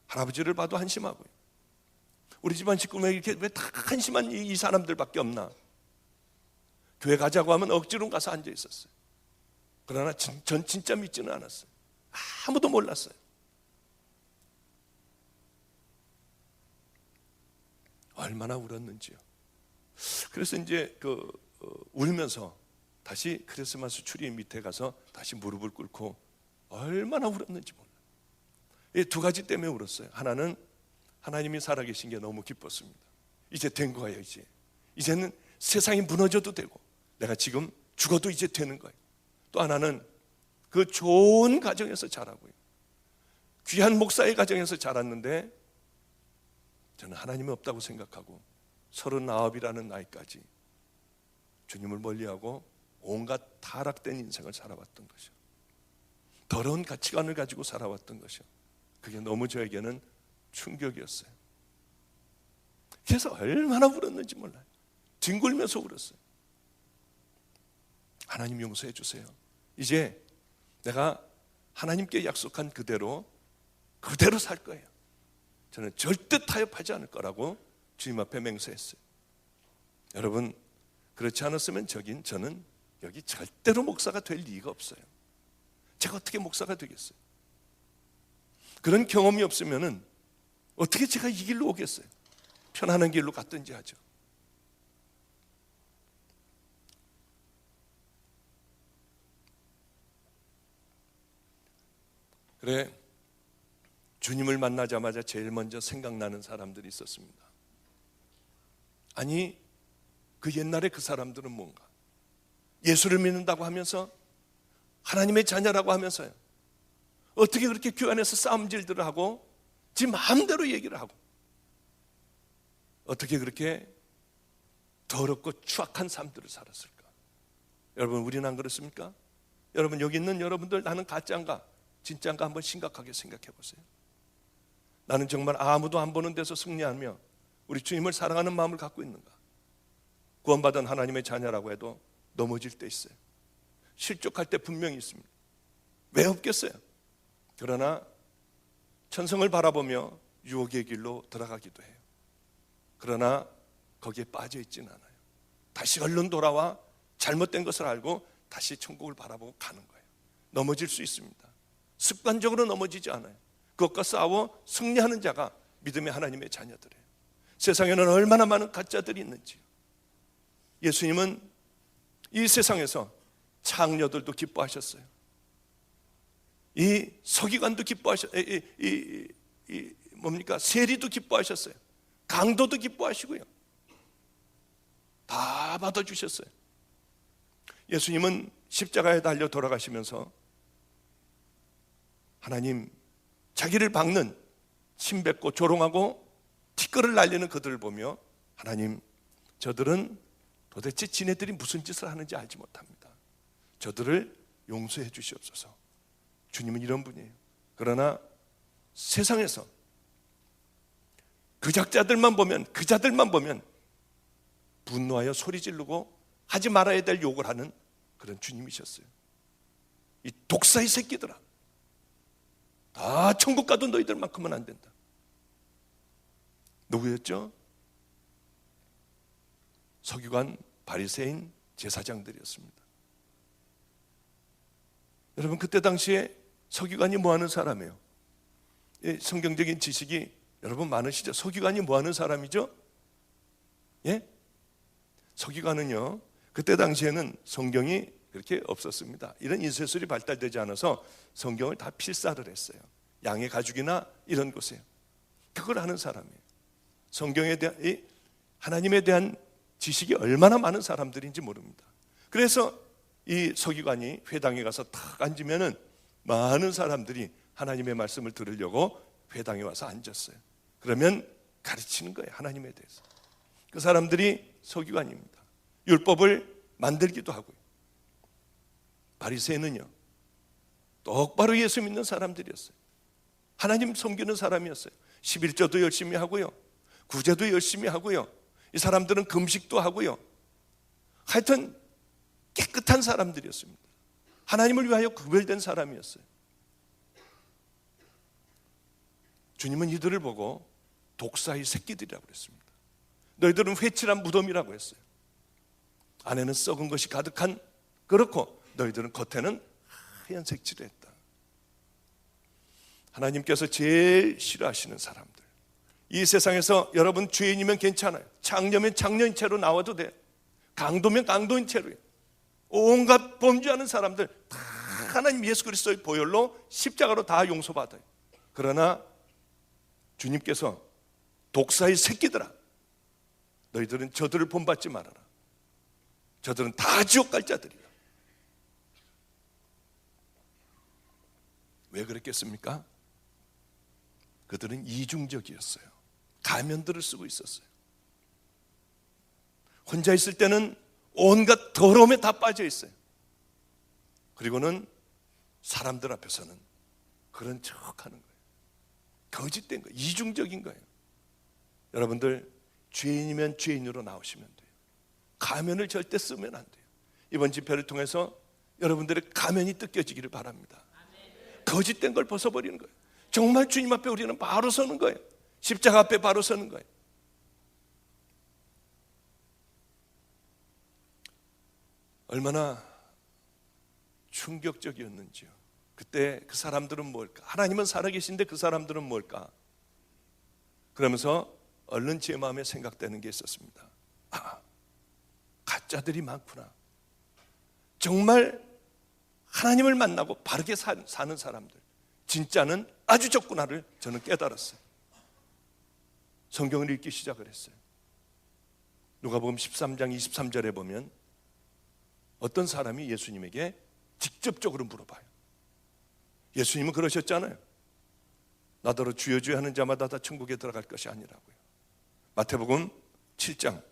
할아버지를 봐도 한심하고요. 우리 집안 식구는 이렇게 왜 다 한심한 이 사람들밖에 없나? 교회 가자고 하면 억지로 가서 앉아 있었어요. 그러나 전 진짜 믿지는 않았어요. 아무도 몰랐어요. 얼마나 울었는지요. 그래서 이제 울면서 다시 크리스마스 추리 밑에 가서 다시 무릎을 꿇고 얼마나 울었는지 몰라요. 이 두 가지 때문에 울었어요. 하나는 하나님이 살아계신 게 너무 기뻤습니다. 이제 된 거예요. 이제는 세상이 무너져도 되고 내가 지금 죽어도 이제 되는 거예요. 또 하나는 그 좋은 가정에서 자라고요. 귀한 목사의 가정에서 자랐는데 저는 하나님이 없다고 생각하고 39이라는 나이까지 주님을 멀리하고 온갖 타락된 인생을 살아왔던 것이요. 더러운 가치관을 가지고 살아왔던 것이요. 그게 너무 저에게는 충격이었어요. 그래서 얼마나 울었는지 몰라요. 뒹굴면서 울었어요. 하나님 용서해 주세요. 이제 내가 하나님께 약속한 그대로 살 거예요. 저는 절대 타협하지 않을 거라고 주님 앞에 맹세했어요. 여러분, 그렇지 않았으면 저는 여기 절대로 목사가 될 리가 없어요. 제가 어떻게 목사가 되겠어요? 그런 경험이 없으면 어떻게 제가 이 길로 오겠어요? 편안한 길로 갔든지 하죠. 그래, 주님을 만나자마자 제일 먼저 생각나는 사람들이 있었습니다. 아니, 그 옛날에 그 사람들은 뭔가 예수를 믿는다고 하면서 하나님의 자녀라고 하면서요, 어떻게 그렇게 교회 안에서 싸움질들을 하고 지 마음대로 얘기를 하고 어떻게 그렇게 더럽고 추악한 삶들을 살았을까? 여러분, 우리는 안 그렇습니까? 여러분, 여기 있는 여러분들, 나는 가짜인가 진짜인가 한번 심각하게 생각해 보세요. 나는 정말 아무도 안 보는 데서 승리하며 우리 주님을 사랑하는 마음을 갖고 있는가? 구원받은 하나님의 자녀라고 해도 넘어질 때 있어요. 실족할 때 분명히 있습니다. 왜 없겠어요? 그러나 천성을 바라보며 유혹의 길로 들어가기도 해요. 그러나 거기에 빠져 있지는 않아요. 다시 얼른 돌아와 잘못된 것을 알고 다시 천국을 바라보고 가는 거예요. 넘어질 수 있습니다. 습관적으로 넘어지지 않아요. 그것과 싸워 승리하는 자가 믿음의 하나님의 자녀들이에요. 세상에는 얼마나 많은 가짜들이 있는지요. 예수님은 이 세상에서 창녀들도 기뻐하셨어요. 이 서기관도 기뻐하셨어요. 세리도 기뻐하셨어요. 강도도 기뻐하시고요. 다 받아주셨어요. 예수님은 십자가에 달려 돌아가시면서 하나님, 자기를 박는 침뱉고 조롱하고 티끌을 날리는 그들을 보며 하나님, 저들은 도대체 지네들이 무슨 짓을 하는지 알지 못합니다. 저들을 용서해 주시옵소서. 주님은 이런 분이에요. 그러나 세상에서 그 자들만 보면 분노하여 소리 지르고 하지 말아야 될 욕을 하는 그런 주님이셨어요. 이 독사의 새끼들아, 다 천국 가도 너희들만큼은 안 된다. 누구였죠? 서기관, 바리새인, 제사장들이었습니다. 여러분, 그때 당시에 서기관이 뭐 하는 사람이에요? 성경적인 지식이 여러분 많으시죠? 서기관이 뭐 하는 사람이죠? 예? 서기관은요, 그때 당시에는 성경이 그렇게 없었습니다. 이런 인쇄술이 발달되지 않아서 성경을 다 필사를 했어요. 양의 가죽이나 이런 곳에. 그걸 하는 사람이에요. 성경에 대한, 하나님에 대한 지식이 얼마나 많은 사람들인지 모릅니다. 그래서 이 서기관이 회당에 가서 탁 앉으면은 많은 사람들이 하나님의 말씀을 들으려고 회당에 와서 앉았어요. 그러면 가르치는 거예요, 하나님에 대해서. 그 사람들이 서기관입니다. 율법을 만들기도 하고요. 바리새인은요, 똑바로 예수 믿는 사람들이었어요. 하나님 섬기는 사람이었어요. 11조도 열심히 하고요, 구제도 열심히 하고요, 이 사람들은 금식도 하고요. 하여튼 깨끗한 사람들이었습니다. 하나님을 위하여 구별된 사람이었어요. 주님은 이들을 보고 독사의 새끼들이라고 그랬습니다. 너희들은 회칠한 무덤이라고 했어요. 안에는 썩은 것이 가득한, 그렇고 너희들은 겉에는 하얀 색칠을 했다. 하나님께서 제일 싫어하시는 사람들, 이 세상에서 여러분 죄인이면 괜찮아요. 장녀면 장녀인 채로 나와도 돼요. 강도면 강도인 채로요. 온갖 범죄하는 사람들 다 하나님 예수 그리스도의 보혈로 십자가로 다 용서받아요. 그러나 주님께서 독사의 새끼들아, 너희들은 저들을 본받지 말아라. 저들은 다 지옥 갈 자들이다. 왜 그랬겠습니까? 그들은 이중적이었어요. 가면들을 쓰고 있었어요. 혼자 있을 때는 온갖 더러움에 다 빠져 있어요. 그리고는 사람들 앞에서는 그런 척 하는 거예요. 거짓된 거예요. 이중적인 거예요. 여러분들, 죄인이면 죄인으로 나오시면 돼요. 가면을 절대 쓰면 안 돼요. 이번 집회를 통해서 여러분들의 가면이 뜯겨지기를 바랍니다. 거짓된 걸 벗어버리는 거예요. 정말 주님 앞에 우리는 바로 서는 거예요. 십자가 앞에 바로 서는 거예요. 얼마나 충격적이었는지요. 그때 그 사람들은 뭘까? 하나님은 살아계신데 그 사람들은 뭘까? 그러면서 얼른 제 마음에 생각되는 게 있었습니다. 아, 가짜들이 많구나. 정말 하나님을 만나고 바르게 사는 사람들, 진짜는 아주 적구나를 저는 깨달았어요. 성경을 읽기 시작을 했어요. 누가복음 13장 23절에 보면 어떤 사람이 예수님에게 직접적으로 물어봐요. 예수님은 그러셨잖아요. 나더러 주여 주여 하는 자마다 다 천국에 들어갈 것이 아니라고요. 마태복음 7장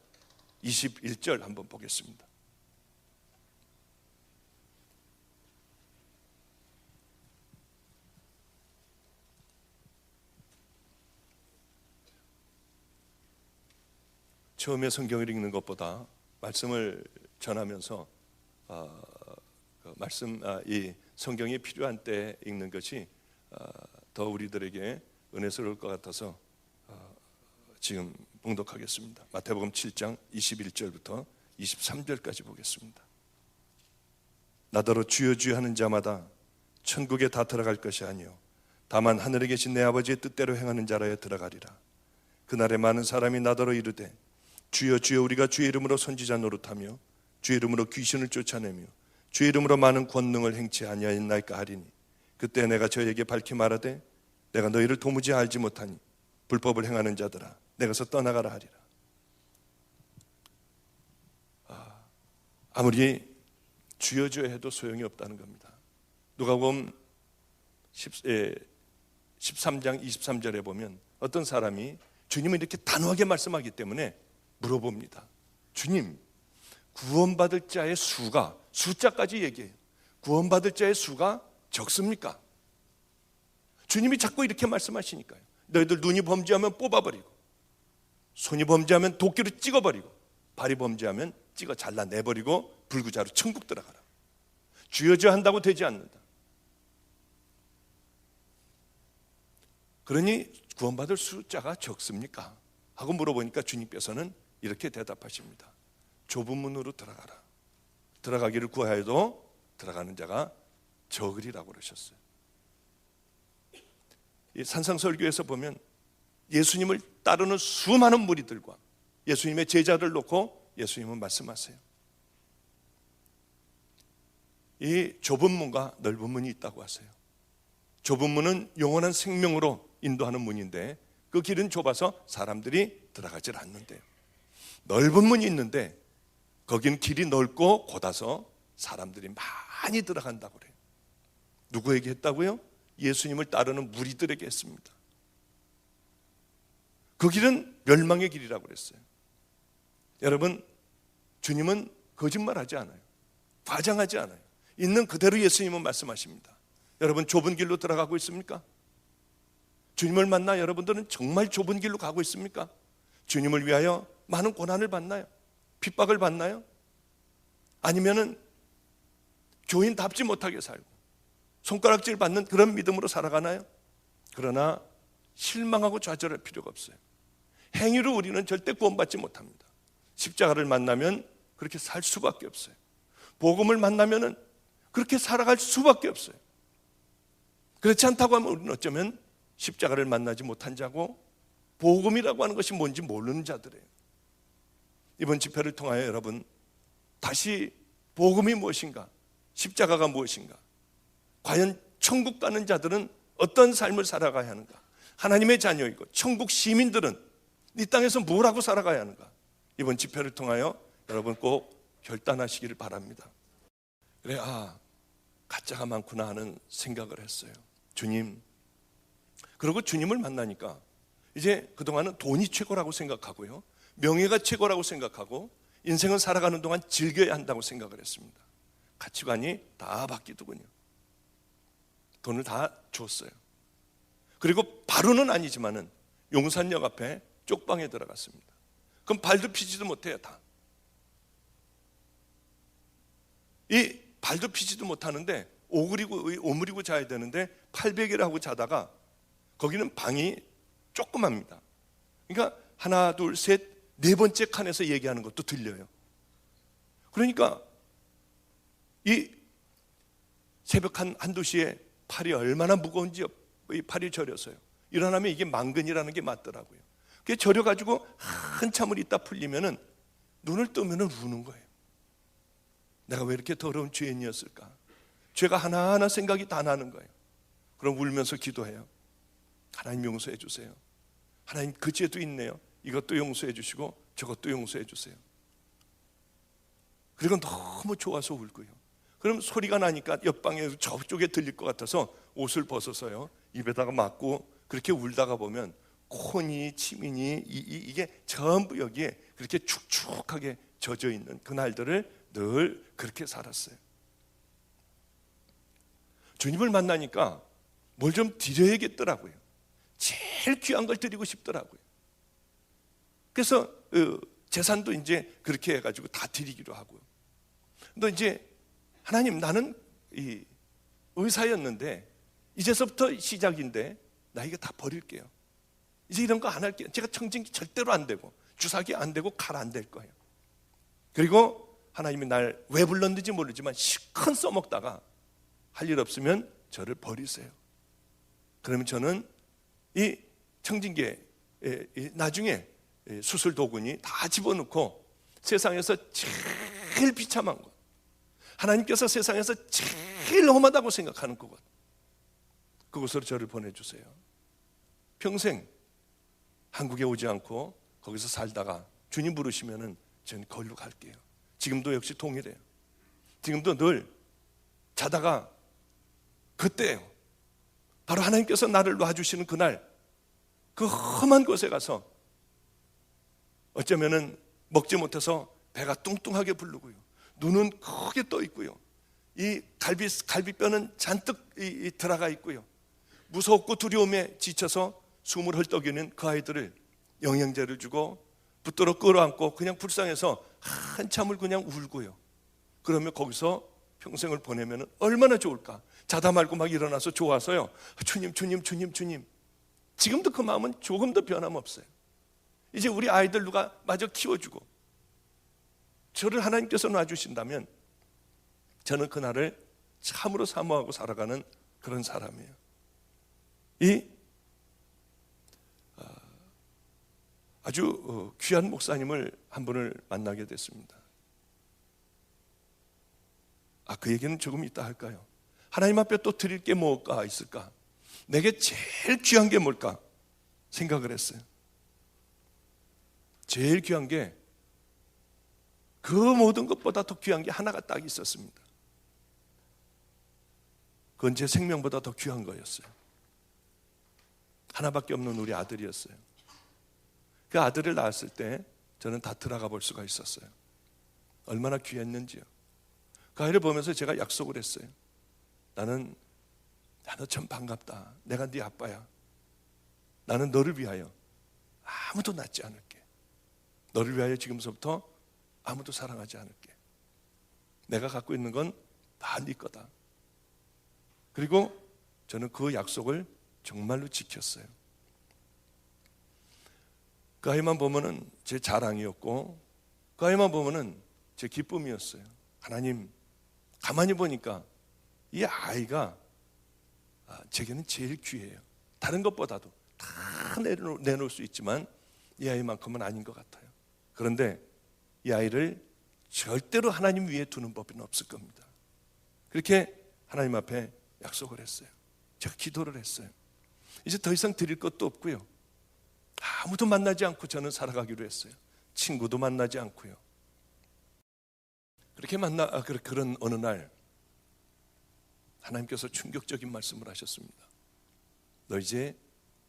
21절 한번 보겠습니다. 처음에 성경을 읽는 것보다 말씀을 전하면서 이 성경이 필요한 때 읽는 것이 더 우리들에게 은혜스러울 것 같아서 지금 봉독하겠습니다. 마태복음 7장 21절부터 23절까지 보겠습니다. 나더러 주여 주여 하는 자마다 천국에 다 들어갈 것이 아니요 다만 하늘에 계신 내 아버지의 뜻대로 행하는 자라야 들어가리라. 그날에 많은 사람이 나더러 이르되 주여 주여 우리가 주의 이름으로 선지자 노릇하며 주의 이름으로 귀신을 쫓아내며 주의 이름으로 많은 권능을 행치 아니하였나이까 하리니 그때 내가 저에게 밝히 말하되 내가 너희를 도무지 알지 못하니 불법을 행하는 자들아 내가서 떠나가라 하리라. 아무리 주여 주여 해도 소용이 없다는 겁니다. 누가복음 13장 23절에 보면 어떤 사람이 주님은 이렇게 단호하게 말씀하기 때문에 물어봅니다. 주님, 구원받을 자의 수가, 숫자까지 얘기해요. 구원받을 자의 수가 적습니까? 주님이 자꾸 이렇게 말씀하시니까요. 너희들 눈이 범죄하면 뽑아버리고 손이 범죄하면 도끼로 찍어버리고 발이 범죄하면 찍어 잘라내버리고 불구자로 천국 들어가라. 주여 주여 한다고 되지 않는다. 그러니 구원받을 숫자가 적습니까? 하고 물어보니까 주님께서는 이렇게 대답하십니다. 좁은 문으로 들어가라. 들어가기를 구하여도 들어가는 자가 적으리라고 그러셨어요. 이 산상설교에서 보면 예수님을 따르는 수많은 무리들과 예수님의 제자를 놓고 예수님은 말씀하세요. 이 좁은 문과 넓은 문이 있다고 하세요. 좁은 문은 영원한 생명으로 인도하는 문인데 그 길은 좁아서 사람들이 들어가질 않는데요. 넓은 문이 있는데 거기는 길이 넓고 곧아서 사람들이 많이 들어간다고 그래요. 누구에게 했다고요? 예수님을 따르는 무리들에게 했습니다. 그 길은 멸망의 길이라고 그랬어요. 여러분, 주님은 거짓말하지 않아요. 과장하지 않아요. 있는 그대로 예수님은 말씀하십니다. 여러분, 좁은 길로 들어가고 있습니까? 주님을 만나 여러분들은 정말 좁은 길로 가고 있습니까? 주님을 위하여 많은 고난을 받나요? 핍박을 받나요? 아니면은 교인답지 못하게 살고 손가락질 받는 그런 믿음으로 살아가나요? 그러나 실망하고 좌절할 필요가 없어요. 행위로 우리는 절대 구원받지 못합니다. 십자가를 만나면 그렇게 살 수밖에 없어요. 복음을 만나면 그렇게 살아갈 수밖에 없어요. 그렇지 않다고 하면 우리는 어쩌면 십자가를 만나지 못한 자고 복음이라고 하는 것이 뭔지 모르는 자들이에요. 이번 집회를 통하여 여러분 다시 복음이 무엇인가, 십자가가 무엇인가, 과연 천국 가는 자들은 어떤 삶을 살아가야 하는가, 하나님의 자녀이고 천국 시민들은 이 땅에서 뭘 하고 살아가야 하는가, 이번 집회를 통하여 여러분 꼭 결단하시기를 바랍니다. 그래, 가짜가 많구나 하는 생각을 했어요. 주님, 그리고 주님을 만나니까 이제 그동안은 돈이 최고라고 생각하고요, 명예가 최고라고 생각하고 인생을 살아가는 동안 즐겨야 한다고 생각을 했습니다. 가치관이 다 바뀌더군요. 돈을 다 줬어요. 그리고 바로는 아니지만은 용산역 앞에 쪽방에 들어갔습니다. 그럼 발도 피지도 못해요. 다. 이 발도 피지도 못하는데 오므리고 자야 되는데 800일 하고 자다가 거기는 방이 조그맣니다. 그러니까 하나 둘 셋 네 번째 칸에서 얘기하는 것도 들려요. 그러니까 이 새벽 한두 시에 팔이 얼마나 무거운지요. 이 팔이 저려서요. 일어나면 이게 망근이라는 게 맞더라고요. 그게 저려가지고 한참을 있다 풀리면은 눈을 뜨면은 우는 거예요. 내가 왜 이렇게 더러운 죄인이었을까? 죄가 하나하나 생각이 다 나는 거예요. 그럼 울면서 기도해요. 하나님 용서해 주세요. 하나님 그 죄도 있네요. 이것도 용서해 주시고 저것도 용서해 주세요. 그리고 너무 좋아서 울고요. 그럼 소리가 나니까 옆방에 저쪽에 들릴 것 같아서 옷을 벗어서요 입에다가 맞고 그렇게 울다가 보면 코니 치민이 이게 전부 여기에 그렇게 축축하게 젖어 있는 그날들을 늘 그렇게 살았어요. 주님을 만나니까 뭘 좀 드려야겠더라고요. 제일 귀한 걸 드리고 싶더라고요. 그래서 재산도 이제 그렇게 해가지고 다 드리기로 하고요. 근데 이제 하나님, 나는 이 의사였는데 이제서부터 시작인데 나 이거 다 버릴게요. 이제 이런 거 안 할게요. 제가 청진기 절대로 안 되고 주사기 안 되고 칼 안 될 거예요. 그리고 하나님이 날 왜 불렀는지 모르지만 실컷 써먹다가 할 일 없으면 저를 버리세요. 그러면 저는 이 청진기에 나중에 수술 도구니 다 집어넣고 세상에서 제일 비참한 것, 하나님께서 세상에서 제일 험하다고 생각하는 그곳으로 저를 보내주세요. 평생 한국에 오지 않고 거기서 살다가 주님 부르시면은 저는 거기로 갈게요. 지금도 역시 동일해요. 지금도 늘 자다가 그때예요. 바로 하나님께서 나를 놔주시는 그날 그 험한 곳에 가서 어쩌면은 먹지 못해서 배가 뚱뚱하게 부르고요, 눈은 크게 떠 있고요, 이 갈비뼈는 잔뜩 들어가 있고요, 무섭고 두려움에 지쳐서 숨을 헐떡이는 그 아이들을 영양제를 주고 붙들어 끌어안고 그냥 불쌍해서 한참을 그냥 울고요. 그러면 거기서 평생을 보내면 얼마나 좋을까. 자다 말고 막 일어나서 좋아서요, 주님 주님 주님 주님. 지금도 그 마음은 조금도 변함없어요. 이제 우리 아이들 누가 마저 키워주고 저를 하나님께서 놔주신다면 저는 그날을 참으로 사모하고 살아가는 그런 사람이에요. 아주 귀한 목사님을 한 분을 만나게 됐습니다. 그 얘기는 조금 이따 할까요? 하나님 앞에 또 드릴 게 뭐가 있을까? 내게 제일 귀한 게 뭘까? 생각을 했어요. 제일 귀한 게 그 모든 것보다 더 귀한 게 하나가 딱 있었습니다. 그건 제 생명보다 더 귀한 거였어요. 하나밖에 없는 우리 아들이었어요. 그 아들을 낳았을 때 저는 다 들어가 볼 수가 있었어요. 얼마나 귀했는지요. 그 아이를 보면서 제가 약속을 했어요. 나는 너 참 반갑다. 내가 네 아빠야. 나는 너를 위하여 아무도 낳지 않을게. 너를 위하여 지금서부터 아무도 사랑하지 않을게. 내가 갖고 있는 건 다 네 거다. 그리고 저는 그 약속을 정말로 지켰어요. 그 아이만 보면은 제 자랑이었고 그 아이만 보면은 제 기쁨이었어요. 하나님, 가만히 보니까 이 아이가 제게는 제일 귀해요. 다른 것보다도 다 내놓을 수 있지만 이 아이만큼은 아닌 것 같아요. 그런데 이 아이를 절대로 하나님 위에 두는 법은 없을 겁니다. 그렇게 하나님 앞에 약속을 했어요. 제가 기도를 했어요. 이제 더 이상 드릴 것도 없고요. 아무도 만나지 않고 저는 살아가기로 했어요. 친구도 만나지 않고요. 그렇게 그런 어느 날 하나님께서 충격적인 말씀을 하셨습니다. 너 이제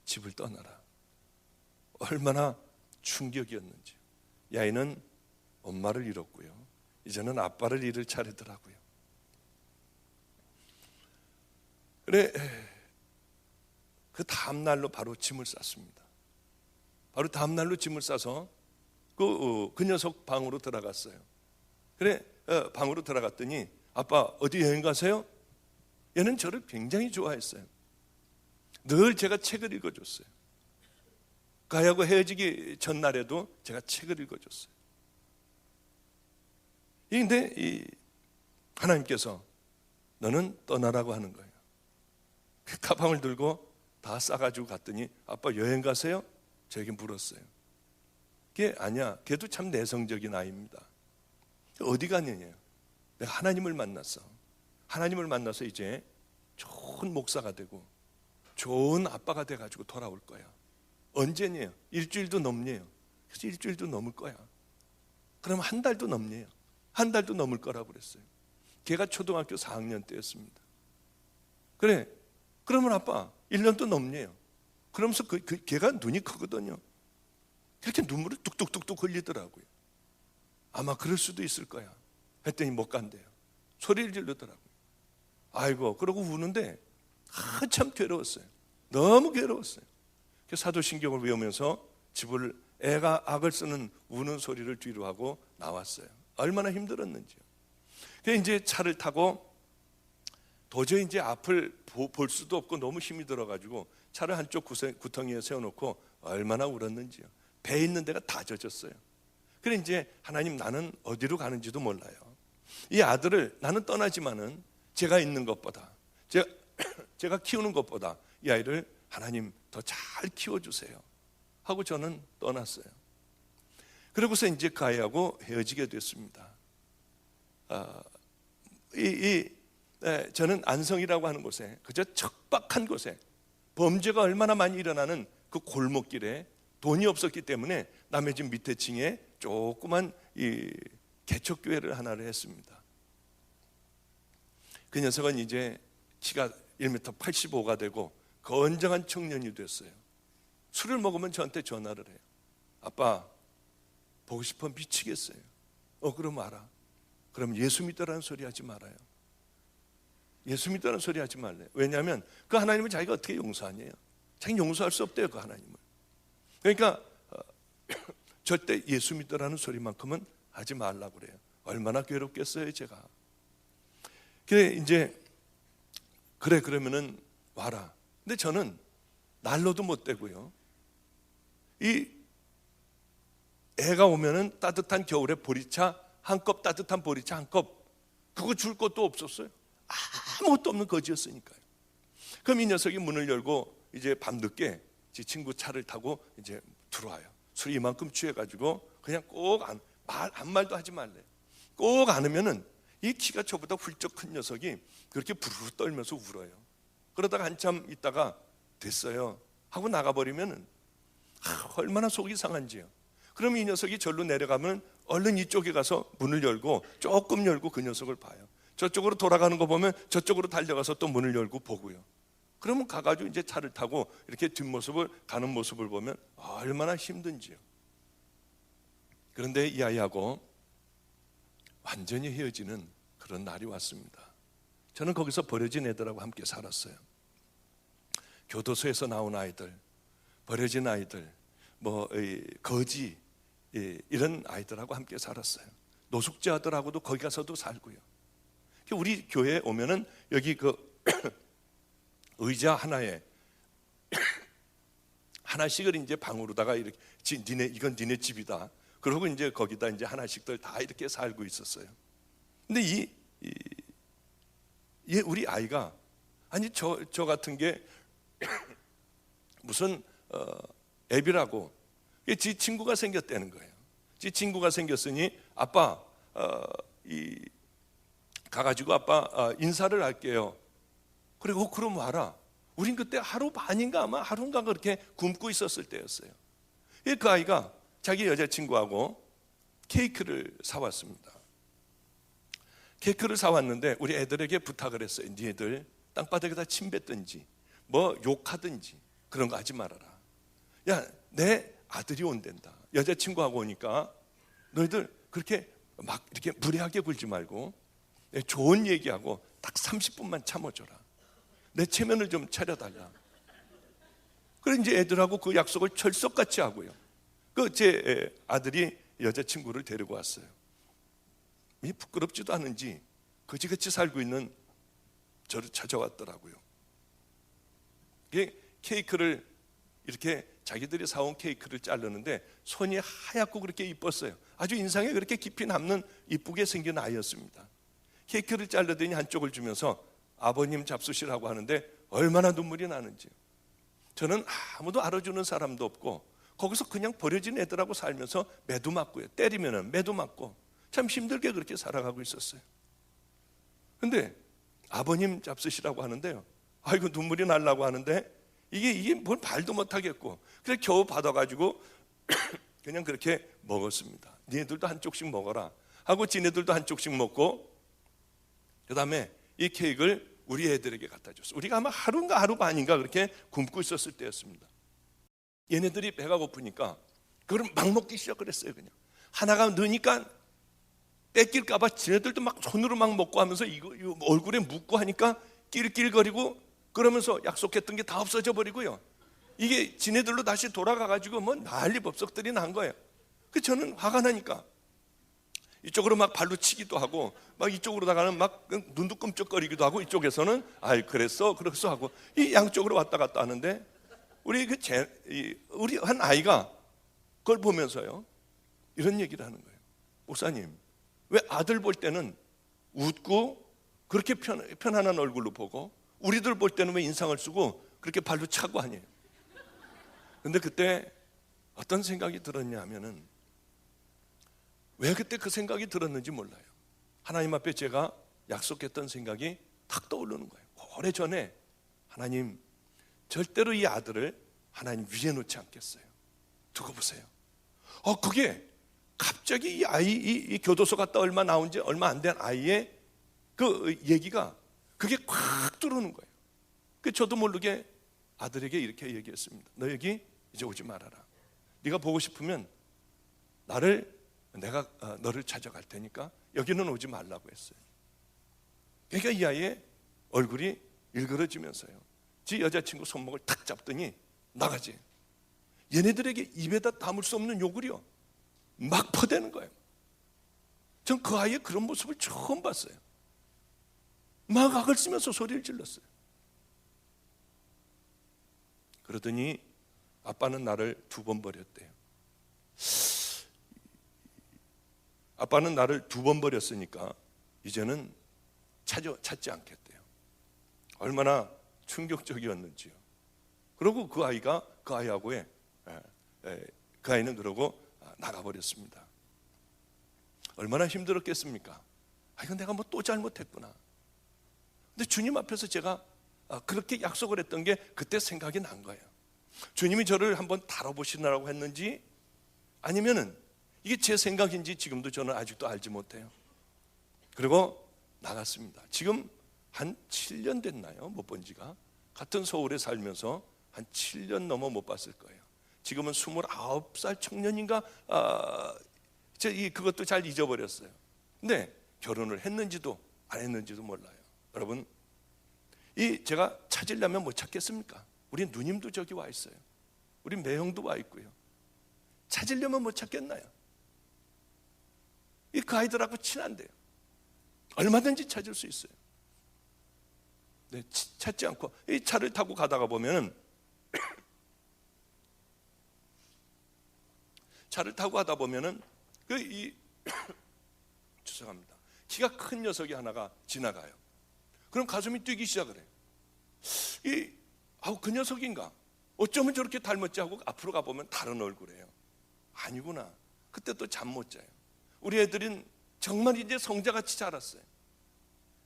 집을 떠나라. 얼마나 충격이었는지. 이 아이는 엄마를 잃었고요. 이제는 아빠를 잃을 차례더라고요. 그래, 그 다음 날로 바로 짐을 쌌습니다. 바로 다음 날로 짐을 싸서 그 녀석 방으로 들어갔어요. 그래, 방으로 들어갔더니 아빠 어디 여행 가세요? 얘는 저를 굉장히 좋아했어요. 늘 제가 책을 읽어줬어요. 가야하고 헤어지기 전날에도 제가 책을 읽어줬어요. 그런데 하나님께서 너는 떠나라고 하는 거예요. 그 가방을 들고 다 싸가지고 갔더니 아빠 여행 가세요? 저에게 물었어요. 걔 아니야. 걔도 참 내성적인 아이입니다. 어디 갔느냐? 내가 하나님을 만났어. 하나님을 만나서 이제 좋은 목사가 되고 좋은 아빠가 돼가지고 돌아올 거야. 언제냐? 일주일도 넘네요. 그래서 일주일도 넘을 거야. 그럼 한 달도 넘네요. 한 달도 넘을 거라고 그랬어요. 걔가 초등학교 4학년 때였습니다. 그래, 그러면 아빠 1년도 넘네요. 그러면서 걔가 눈이 크거든요. 그렇게 눈물을 뚝뚝뚝뚝 흘리더라고요. 아마 그럴 수도 있을 거야 했더니 못 간대요. 소리를 지르더라고요. 아이고, 그러고 우는데 한참 괴로웠어요. 너무 괴로웠어요. 사도신경을 외우면서 집을 애가 악을 쓰는 우는 소리를 뒤로 하고 나왔어요. 얼마나 힘들었는지요. 그래서 이제 차를 타고 도저히 이제 앞을 볼 수도 없고 너무 힘이 들어가지고 차를 한쪽 구덩이에 세워놓고 얼마나 울었는지요. 배 있는 데가 다 젖었어요. 그래 이제 하나님, 나는 어디로 가는지도 몰라요. 이 아들을 나는 떠나지만은 제가 있는 것보다 제가 키우는 것보다 이 아이를 하나님 더 잘 키워주세요 하고 저는 떠났어요. 그러고서 이제 그 아이하고 헤어지게 됐습니다. 저는 안성이라고 하는 곳에, 그저 척박한 곳에, 범죄가 얼마나 많이 일어나는 그 골목길에 돈이 없었기 때문에 남의 집 밑에 층에 조그만 이 개척교회를 하나를 했습니다. 그 녀석은 이제 키가 1m 85가 되고 건장한 청년이 됐어요. 술을 먹으면 저한테 전화를 해요. 아빠, 보고 싶어 미치겠어요. 그럼 알아. 그럼 예수 믿으라는 소리 하지 말아요. 예수 믿으라는 소리 하지 말래요. 왜냐하면 그 하나님을 자기가 어떻게 용서하냐요. 자기는 용서할 수 없대요, 그 하나님을. 그러니까 절대 예수 믿으라는 소리만큼은 하지 말라고 그래요. 얼마나 괴롭겠어요, 제가. 그래 이제 그래 그러면은 와라. 근데 저는 난로도 못 대고요. 이 애가 오면은 따뜻한 겨울에 보리차 한 컵, 따뜻한 보리차 한 컵, 그거 줄 것도 없었어요. 아무것도 없는 거지였으니까요. 그럼 이 녀석이 문을 열고 이제 밤늦게 제 친구 차를 타고 이제 들어와요. 술 이만큼 취해가지고 그냥 꼭 아무 말도 하지 말래요. 꼭 안으면은 이 키가 저보다 훌쩍 큰 녀석이 그렇게 부르르 떨면서 울어요. 그러다가 한참 있다가 됐어요 하고 나가버리면은 얼마나 속이 상한지요. 그럼 이 녀석이 절로 내려가면 얼른 이쪽에 가서 문을 열고 조금 열고 그 녀석을 봐요. 저쪽으로 돌아가는 거 보면 저쪽으로 달려가서 또 문을 열고 보고요. 그러면 가가지고 이제 차를 타고 이렇게 뒷모습을 가는 모습을 보면 얼마나 힘든지요. 그런데 이 아이하고 완전히 헤어지는 그런 날이 왔습니다. 저는 거기서 버려진 애들하고 함께 살았어요. 교도소에서 나온 아이들, 버려진 아이들, 거지, 이런 아이들하고 함께 살았어요. 노숙자들하고도 거기 가서도 살고요. 우리 교회에 오면은 여기 그 의자 하나에 하나씩을 이제 방으로다가 이렇게 이건 니네 집이다. 그러고 이제 거기다 이제 하나씩들 다 이렇게 살고 있었어요. 근데 우리 아이가 아니 저 같은 게 무슨 애비라고 지 친구가 생겼다는 거예요. 지 친구가 생겼으니 아빠 가가지고 아빠 인사를 할게요. 그리고 그럼 와라. 우린 그때 하루 반인가 아마 하루인가 그렇게 굶고 있었을 때였어요. 그 아이가 자기 여자친구하고 케이크를 사왔습니다. 케이크를 사왔는데 우리 애들에게 부탁을 했어요. 니네들 땅바닥에다 침 뱉든지 뭐 욕하든지 그런 거 하지 말아라. 야, 내 아들이 온댄다. 여자친구하고 오니까 너희들 그렇게 막 이렇게 무례하게 굴지 말고 좋은 얘기하고 딱 30분만 참아줘라. 내 체면을 좀 차려달라. 그래 이제 애들하고 그 약속을 철석같이 하고요. 그 제 아들이 여자친구를 데리고 왔어요. 이 부끄럽지도 않은지 거지같이 살고 있는 저를 찾아왔더라고요. 케이크를 이렇게 자기들이 사온 케이크를 자르는데 손이 하얗고 그렇게 이뻤어요. 아주 인상에 그렇게 깊이 남는 이쁘게 생긴 아이였습니다. 케이크를 자르더니 한쪽을 주면서 아버님 잡수시라고 하는데 얼마나 눈물이 나는지. 저는 아무도 알아주는 사람도 없고 거기서 그냥 버려진 애들하고 살면서 매도 맞고요. 때리면은 매도 맞고 참 힘들게 그렇게 살아가고 있었어요. 근데 아버님 잡수시라고 하는데요. 아이고 눈물이 나려고 하는데 이게 뭘 말도 못하겠고 그래서 겨우 받아가지고 그냥 그렇게 먹었습니다. 니네들도 한쪽씩 먹어라 하고 지네들도 한쪽씩 먹고 그 다음에 이 케이크를 우리 애들에게 갖다 줬어요. 우리가 아마 하루인가 하루 반인가 그렇게 굶고 있었을 때였습니다. 얘네들이 배가 고프니까 그걸 막 먹기 시작을 했어요. 그냥 하나가 넣으니까 뺏길까봐 지네들도 막 손으로 막 먹고 하면서 이거 얼굴에 묻고 하니까 낄낄거리고 그러면서 약속했던 게 다 없어져 버리고요. 이게 지네들로 다시 돌아가가지고 뭐 난리 법석들이 난 거예요. 그 저는 화가 나니까 이쪽으로 막 발로 치기도 하고 막 이쪽으로다가는 막 눈도 끔쩍거리기도 하고 이쪽에서는 아이 그랬어 하고 이 양쪽으로 왔다 갔다 하는데 우리 한 아이가 그걸 보면서요 이런 얘기를 하는 거예요. 목사님 왜 아들 볼 때는 웃고 그렇게 편안한 얼굴로 보고 우리들 볼 때는 왜 인상을 쓰고 그렇게 발로 차고 하냐요. 근데 그때 어떤 생각이 들었냐 하면은 왜 그때 그 생각이 들었는지 몰라요. 하나님 앞에 제가 약속했던 생각이 탁 떠오르는 거예요. 오래전에 하나님 절대로 이 아들을 하나님 위에 놓지 않겠어요. 두고 보세요. 그게 갑자기 이 아이 이 교도소 갔다 얼마 나온 지 얼마 안 된 아이의 그 얘기가 그게 콱 들어오는 거예요. 그 저도 모르게 아들에게 이렇게 얘기했습니다. 너 여기 이제 오지 말아라. 네가 보고 싶으면 내가 너를 찾아갈 테니까 여기는 오지 말라고 했어요. 그러니까 이 아이의 얼굴이 일그러지면서요. 지 여자친구 손목을 탁 잡더니 나가지. 얘네들에게 입에다 담을 수 없는 욕을요 막 퍼대는 거예요. 전 그 아이의 그런 모습을 처음 봤어요. 막 악을 쓰면서 소리를 질렀어요. 그러더니 아빠는 나를 2번 버렸대요. 아빠는 나를 2번 버렸으니까 이제는 찾지 않겠대요. 얼마나 충격적이었는지요. 그리고 그 아이하고의 그 아이는 그러고 나가버렸습니다. 얼마나 힘들었겠습니까? 이건 내가 뭐 또 잘못했구나. 근데 주님 앞에서 제가 그렇게 약속을 했던 게 그때 생각이 난 거예요. 주님이 저를 한번 다뤄보시느라고 했는지 아니면은 이게 제 생각인지 지금도 저는 아직도 알지 못해요. 그리고 나갔습니다. 지금 한 7년 됐나요? 못 본 지가. 같은 서울에 살면서 한 7년 넘어 못 봤을 거예요. 지금은 29살 청년인가 그것도 잘 잊어버렸어요. 근데 결혼을 했는지도 안 했는지도 몰라요. 여러분 제가 찾으려면 못 찾겠습니까? 우리 누님도 저기 와 있어요. 우리 매형도 와 있고요. 찾으려면 못 찾겠나요? 그 아이들하고 친한데요. 얼마든지 찾을 수 있어요. 네, 찾지 않고 이 차를 타고 가다가 보면 차를 타고 가다 보면은 죄송합니다. 키가 큰 녀석이 하나가 지나가요. 그럼 가슴이 뛰기 시작을 해요. 그 녀석인가? 어쩌면 저렇게 닮았지 하고 앞으로 가보면 다른 얼굴이에요. 아니구나. 그때 또 잠 못 자요. 우리 애들은 정말 이제 성자같이 자랐어요.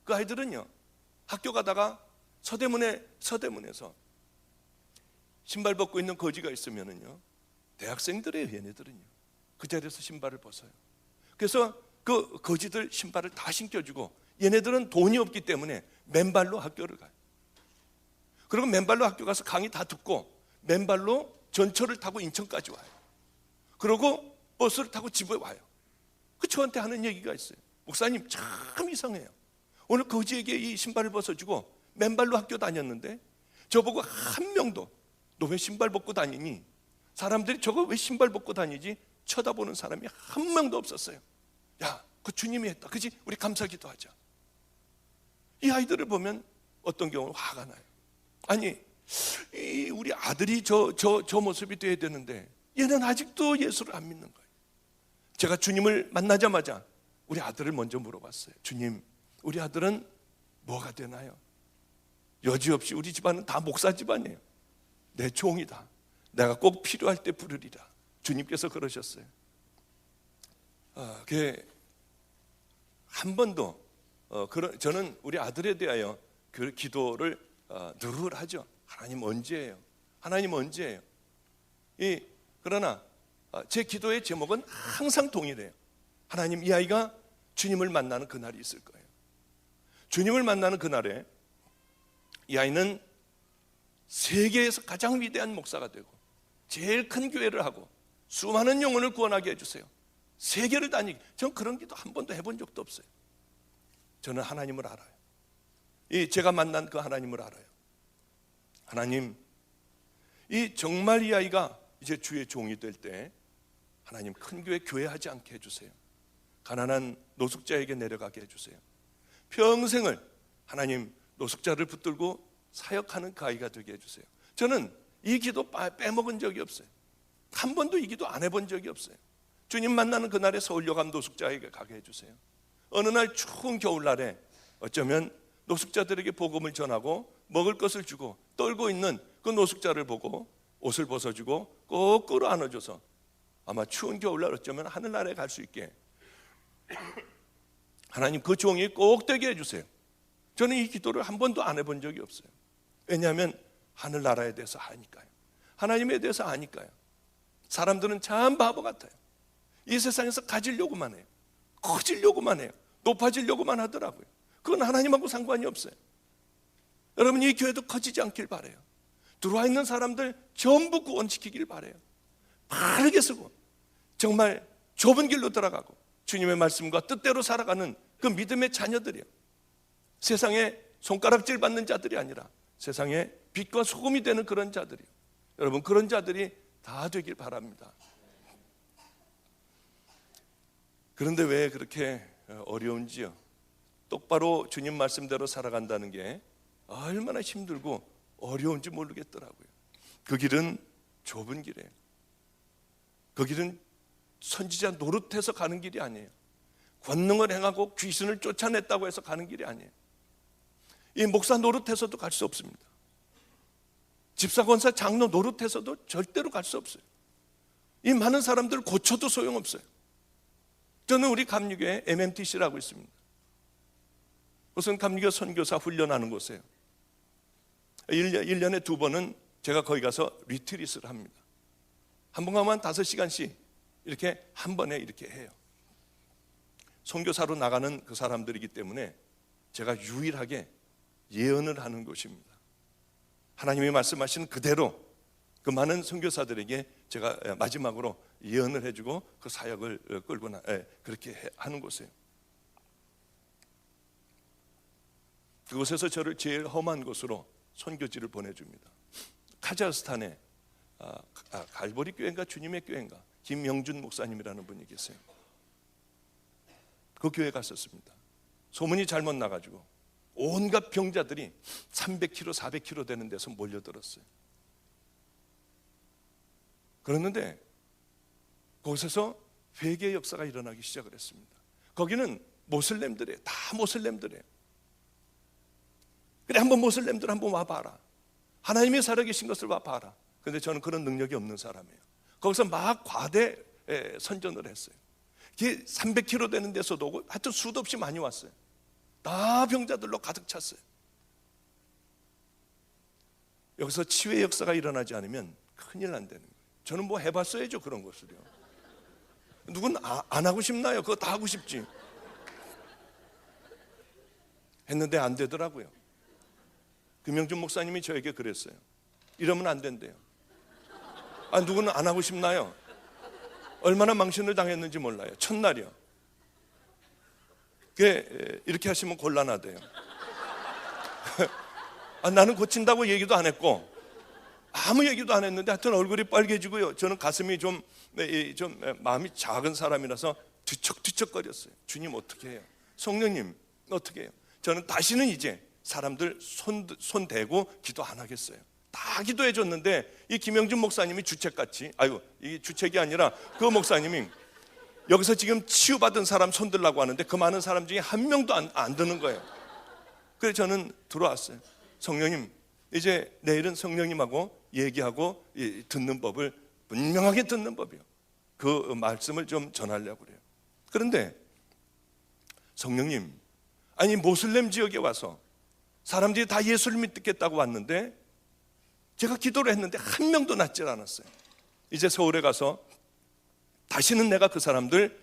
그 아이들은요, 학교 가다가 서대문에서 신발 벗고 있는 거지가 있으면은요, 대학생들의 얘네들은요, 그 자리에서 신발을 벗어요. 그래서 그 거지들 신발을 다 신겨주고, 얘네들은 돈이 없기 때문에 맨발로 학교를 가요. 그리고 맨발로 학교 가서 강의 다 듣고 맨발로 전철을 타고 인천까지 와요. 그리고 버스를 타고 집에 와요. 그 저한테 하는 얘기가 있어요. 목사님 참 이상해요. 오늘 거지에게 이 신발을 벗어주고 맨발로 학교 다녔는데 저보고 한 명도 너 왜 신발 벗고 다니니? 사람들이 저거 왜 신발 벗고 다니지? 쳐다보는 사람이 한 명도 없었어요. 야, 그 주님이 했다. 그지? 우리 감사기도 하자. 이 아이들을 보면 어떤 경우는 화가 나요. 아니, 우리 아들이 저 모습이 돼야 되는데 얘는 아직도 예수를 안 믿는 거예요. 제가 주님을 만나자마자 우리 아들을 먼저 물어봤어요. 주님, 우리 아들은 뭐가 되나요? 여지없이 우리 집안은 다 목사 집안이에요. 내 종이다. 내가 꼭 필요할 때 부르리라. 주님께서 그러셨어요. 한 번도 저는 우리 아들에 대하여 그 기도를 늘 하죠. 하나님 언제예요? 하나님 언제예요? 그러나 제 기도의 제목은 항상 동일해요. 하나님, 이 아이가 주님을 만나는 그날이 있을 거예요. 주님을 만나는 그날에 이 아이는 세계에서 가장 위대한 목사가 되고 제일 큰 교회를 하고 수많은 영혼을 구원하게 해주세요. 세계를 다니게. 전 그런 기도 한 번도 해본 적도 없어요. 저는 하나님을 알아요. 제가 만난 그 하나님을 알아요. 하나님, 정말 이 아이가 이제 주의 종이 될 때 하나님 큰 교회 하지 않게 해주세요. 가난한 노숙자에게 내려가게 해주세요. 평생을 하나님 노숙자를 붙들고 사역하는 그 아이가 되게 해주세요. 저는 이 기도 빼먹은 적이 없어요. 한 번도 이 기도 안 해본 적이 없어요. 주님 만나는 그날에 서울여감 노숙자에게 가게 해주세요. 어느 날 추운 겨울날에 어쩌면 노숙자들에게 복음을 전하고 먹을 것을 주고 떨고 있는 그 노숙자를 보고 옷을 벗어주고 꼭 끌어안아줘서 아마 추운 겨울날 어쩌면 하늘나라에 갈 수 있게 하나님 그 종이 꼭 되게 해주세요. 저는 이 기도를 한 번도 안 해본 적이 없어요. 왜냐하면 하늘나라에 대해서 아니까요. 하나님에 대해서 아니까요. 사람들은 참 바보 같아요. 이 세상에서 가지려고만 해요. 커지려고만 해요. 높아지려고만 하더라고요. 그건 하나님하고 상관이 없어요. 여러분, 이 교회도 커지지 않길 바라요. 들어와 있는 사람들 전부 구원시키길 바라요. 바르게 쓰고 정말 좁은 길로 들어가고 주님의 말씀과 뜻대로 살아가는 그 믿음의 자녀들이요. 세상에 손가락질 받는 자들이 아니라 세상에 빛과 소금이 되는 그런 자들이요. 여러분, 그런 자들이 다 되길 바랍니다. 그런데 왜 그렇게 어려운지요? 똑바로 주님 말씀대로 살아간다는 게 얼마나 힘들고 어려운지 모르겠더라고요. 그 길은 좁은 길이에요. 그 길은 선지자 노릇해서 가는 길이 아니에요. 권능을 행하고 귀신을 쫓아냈다고 해서 가는 길이 아니에요. 이 목사 노릇해서도 갈 수 없습니다. 집사, 권사, 장로 노릇해서도 절대로 갈 수 없어요. 이 많은 사람들을 고쳐도 소용없어요. 저는 우리 감리교회 MMTC라고 있습니다. 그것은 감리교 선교사 훈련하는 곳이에요. 1년에 2번은 제가 거기 가서 리트릿을 합니다. 한 번 가면 5시간씩 이렇게 한 번에 이렇게 해요. 선교사로 나가는 그 사람들이기 때문에 제가 유일하게 예언을 하는 곳입니다. 하나님이 말씀하신 그대로 그 많은 선교사들에게 제가 마지막으로 예언을 해주고 그 사역을 끌고 그렇게 하는 곳이에요. 그곳에서 저를 제일 험한 곳으로 선교지를 보내줍니다. 카자흐스탄에 갈보리 교회인가 주님의 교회인가 김영준 목사님이라는 분이 계세요. 그 교회 갔었습니다. 소문이 잘못 나가지고 온갖 병자들이 300km, 400km 되는 데서 몰려들었어요. 그랬는데 그곳에서 회개의 역사가 일어나기 시작을 했습니다. 거기는 모슬렘들이에요. 다 모슬렘들이에요. 그래, 한번 모슬렘들 한번 와봐라. 하나님이 살아계신 것을 와봐라. 근데 저는 그런 능력이 없는 사람이에요. 거기서 막 과대 선전을 했어요. 이게 300km 되는 데서도 오고, 하여튼 수도 없이 많이 왔어요. 다 병자들로 가득 찼어요. 여기서 치유의 역사가 일어나지 않으면 큰일 난다는 거예요. 저는 뭐 해봤어야죠, 그런 것을요. 누군 안 하고 싶나요? 그거 다 하고 싶지. 했는데 안 되더라고요. 김영준 목사님이 저에게 그랬어요. 이러면 안 된대요. 누구는 안 하고 싶나요? 얼마나 망신을 당했는지 몰라요. 첫날이요. 이렇게 하시면 곤란하대요. 나는 고친다고 얘기도 안 했고 아무 얘기도 안 했는데 하여튼 얼굴이 빨개지고요. 저는 가슴이 좀 마음이 작은 사람이라서 뒤척뒤척거렸어요. 주님 어떻게 해요? 성령님 어떻게 해요? 저는 다시는 이제 사람들 손 대고 기도 안 하겠어요. 다 기도해 줬는데 이 김영준 목사님이 주책같이, 이 주책이 아니라 그 목사님이 여기서 지금 치유받은 사람 손 들라고 하는데 그 많은 사람 중에 한 명도 안 드는 거예요. 그래서 저는 들어왔어요. 성령님, 이제 내일은 성령님하고 얘기하고 듣는 법을 분명하게 듣는 법이요. 그 말씀을 좀 전하려고 그래요. 그런데 성령님, 아니 모슬렘 지역에 와서 사람들이 다 예수를 믿겠다고 왔는데 제가 기도를 했는데 한 명도 낫질 않았어요. 이제 서울에 가서 다시는 내가 그 사람들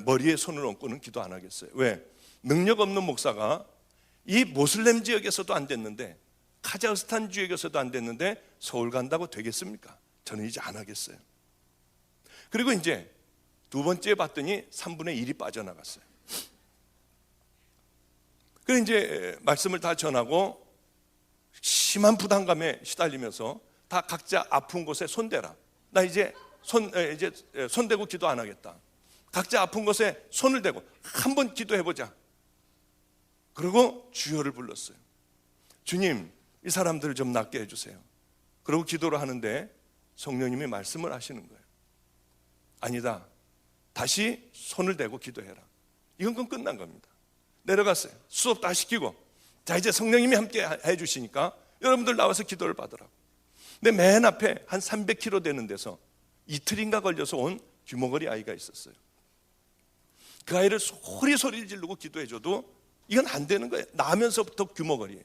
머리에 손을 얹고는 기도 안 하겠어요. 왜? 능력 없는 목사가 이 모슬렘 지역에서도 안 됐는데, 카자흐스탄 지역에서도 안 됐는데 서울 간다고 되겠습니까? 저는 이제 안 하겠어요. 그리고 이제 두 번째 봤더니 3분의 1이 빠져나갔어요. 그래서 이제 말씀을 다 전하고 심한 부담감에 시달리면서 다 각자 아픈 곳에 손대라. 나 이제 손 대고 기도 안 하겠다. 각자 아픈 곳에 손을 대고 한번 기도해보자. 그리고 주여를 불렀어요. 주님, 이 사람들을 좀 낫게 해주세요. 그리고 기도를 하는데 성령님이 말씀을 하시는 거예요. 아니다, 다시 손을 대고 기도해라. 이건 그럼 끝난 겁니다. 내려갔어요. 수업 다 시키고, 자 이제 성령님이 함께 해주시니까 여러분들 나와서 기도를 받으라고. 근데 맨 앞에 한 300km 되는 데서 이틀인가 걸려서 온 귀머거리 아이가 있었어요. 그 아이를 소리 지르고 기도해줘도 이건 안 되는 거예요. 나면서부터 귀머거리예요.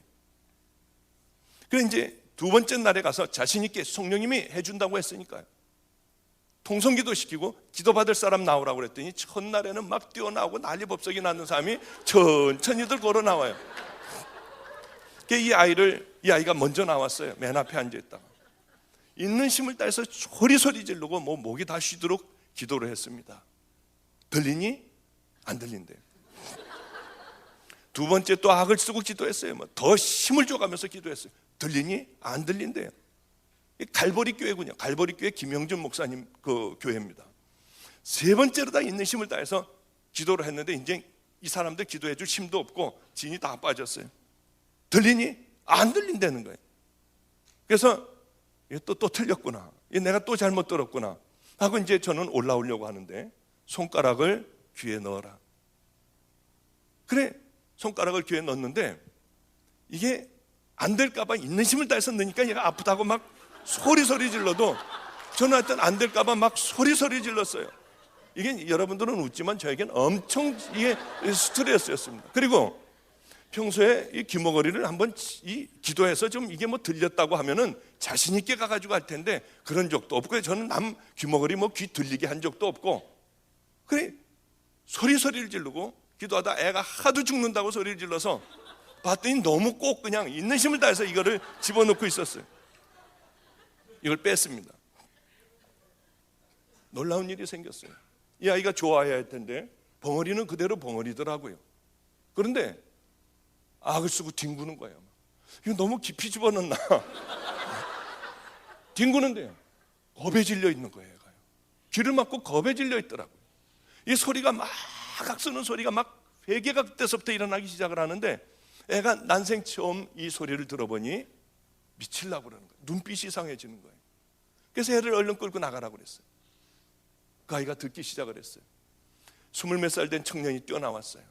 그래서 이제 두 번째 날에 가서 자신 있게 성령님이 해준다고 했으니까요. 통성기도 시키고 기도받을 사람 나오라고 그랬더니 첫날에는 막 뛰어나오고 난리법석이 나는 사람이 천천히들 걸어 나와요. 이 아이가 먼저 나왔어요. 맨 앞에 앉아있다가 있는 힘을 다해서 소리 지르고 목이 다 쉬도록 기도를 했습니다. 들리니? 안 들린대요. 두 번째 또 악을 쓰고 기도했어요. 더 힘을 줘가면서 기도했어요. 들리니? 안 들린대요. 갈보리 교회군요. 갈보리 교회 김영준 목사님 그 교회입니다. 세 번째로 다 있는 힘을 다해서 기도를 했는데 이제 이 사람들 기도해 줄 힘도 없고 진이 다 빠졌어요. 들리니? 안 들린다는 거예요. 그래서 또 틀렸구나. 내가 또 잘못 들었구나 하고 이제 저는 올라오려고 하는데 손가락을 귀에 넣어라. 그래, 손가락을 귀에 넣었는데 이게 안 될까봐 있는 힘을 다해서 넣으니까 얘가 아프다고 막 소리 질러도 저는 하여튼 안 될까봐 막 소리 질렀어요. 이게 여러분들은 웃지만 저에겐 엄청 이게 스트레스였습니다. 그리고 평소에 이 귀머거리를 한번 기도해서 좀 이게 들렸다고 하면은 자신 있게 가가지고 할 텐데 그런 적도 없고, 저는 남 귀머거리 귀 들리게 한 적도 없고, 그래 소리를 지르고 기도하다 애가 하도 죽는다고 소리를 질러서 봤더니 너무 꼭 그냥 있는 힘을 다해서 이거를 집어넣고 있었어요. 이걸 뺐습니다. 놀라운 일이 생겼어요. 이 아이가 좋아해야 할 텐데 벙어리는 그대로 벙어리더라고요. 그런데 악을 쓰고 뒹구는 거예요. 이거 너무 깊이 집어넣나? 뒹구는데요, 겁에 질려 있는 거예요. 귀를 막고 겁에 질려 있더라고요. 이 소리가 막 악 쓰는 소리가 막 회개가 그때서부터 일어나기 시작을 하는데 애가 난생 처음 이 소리를 들어보니 미치려고 그러는 거예요. 눈빛이 이상해지는 거예요. 그래서 애를 얼른 끌고 나가라고 그랬어요. 그 아이가 듣기 시작을 했어요. 20몇 살 된 청년이 뛰어나왔어요.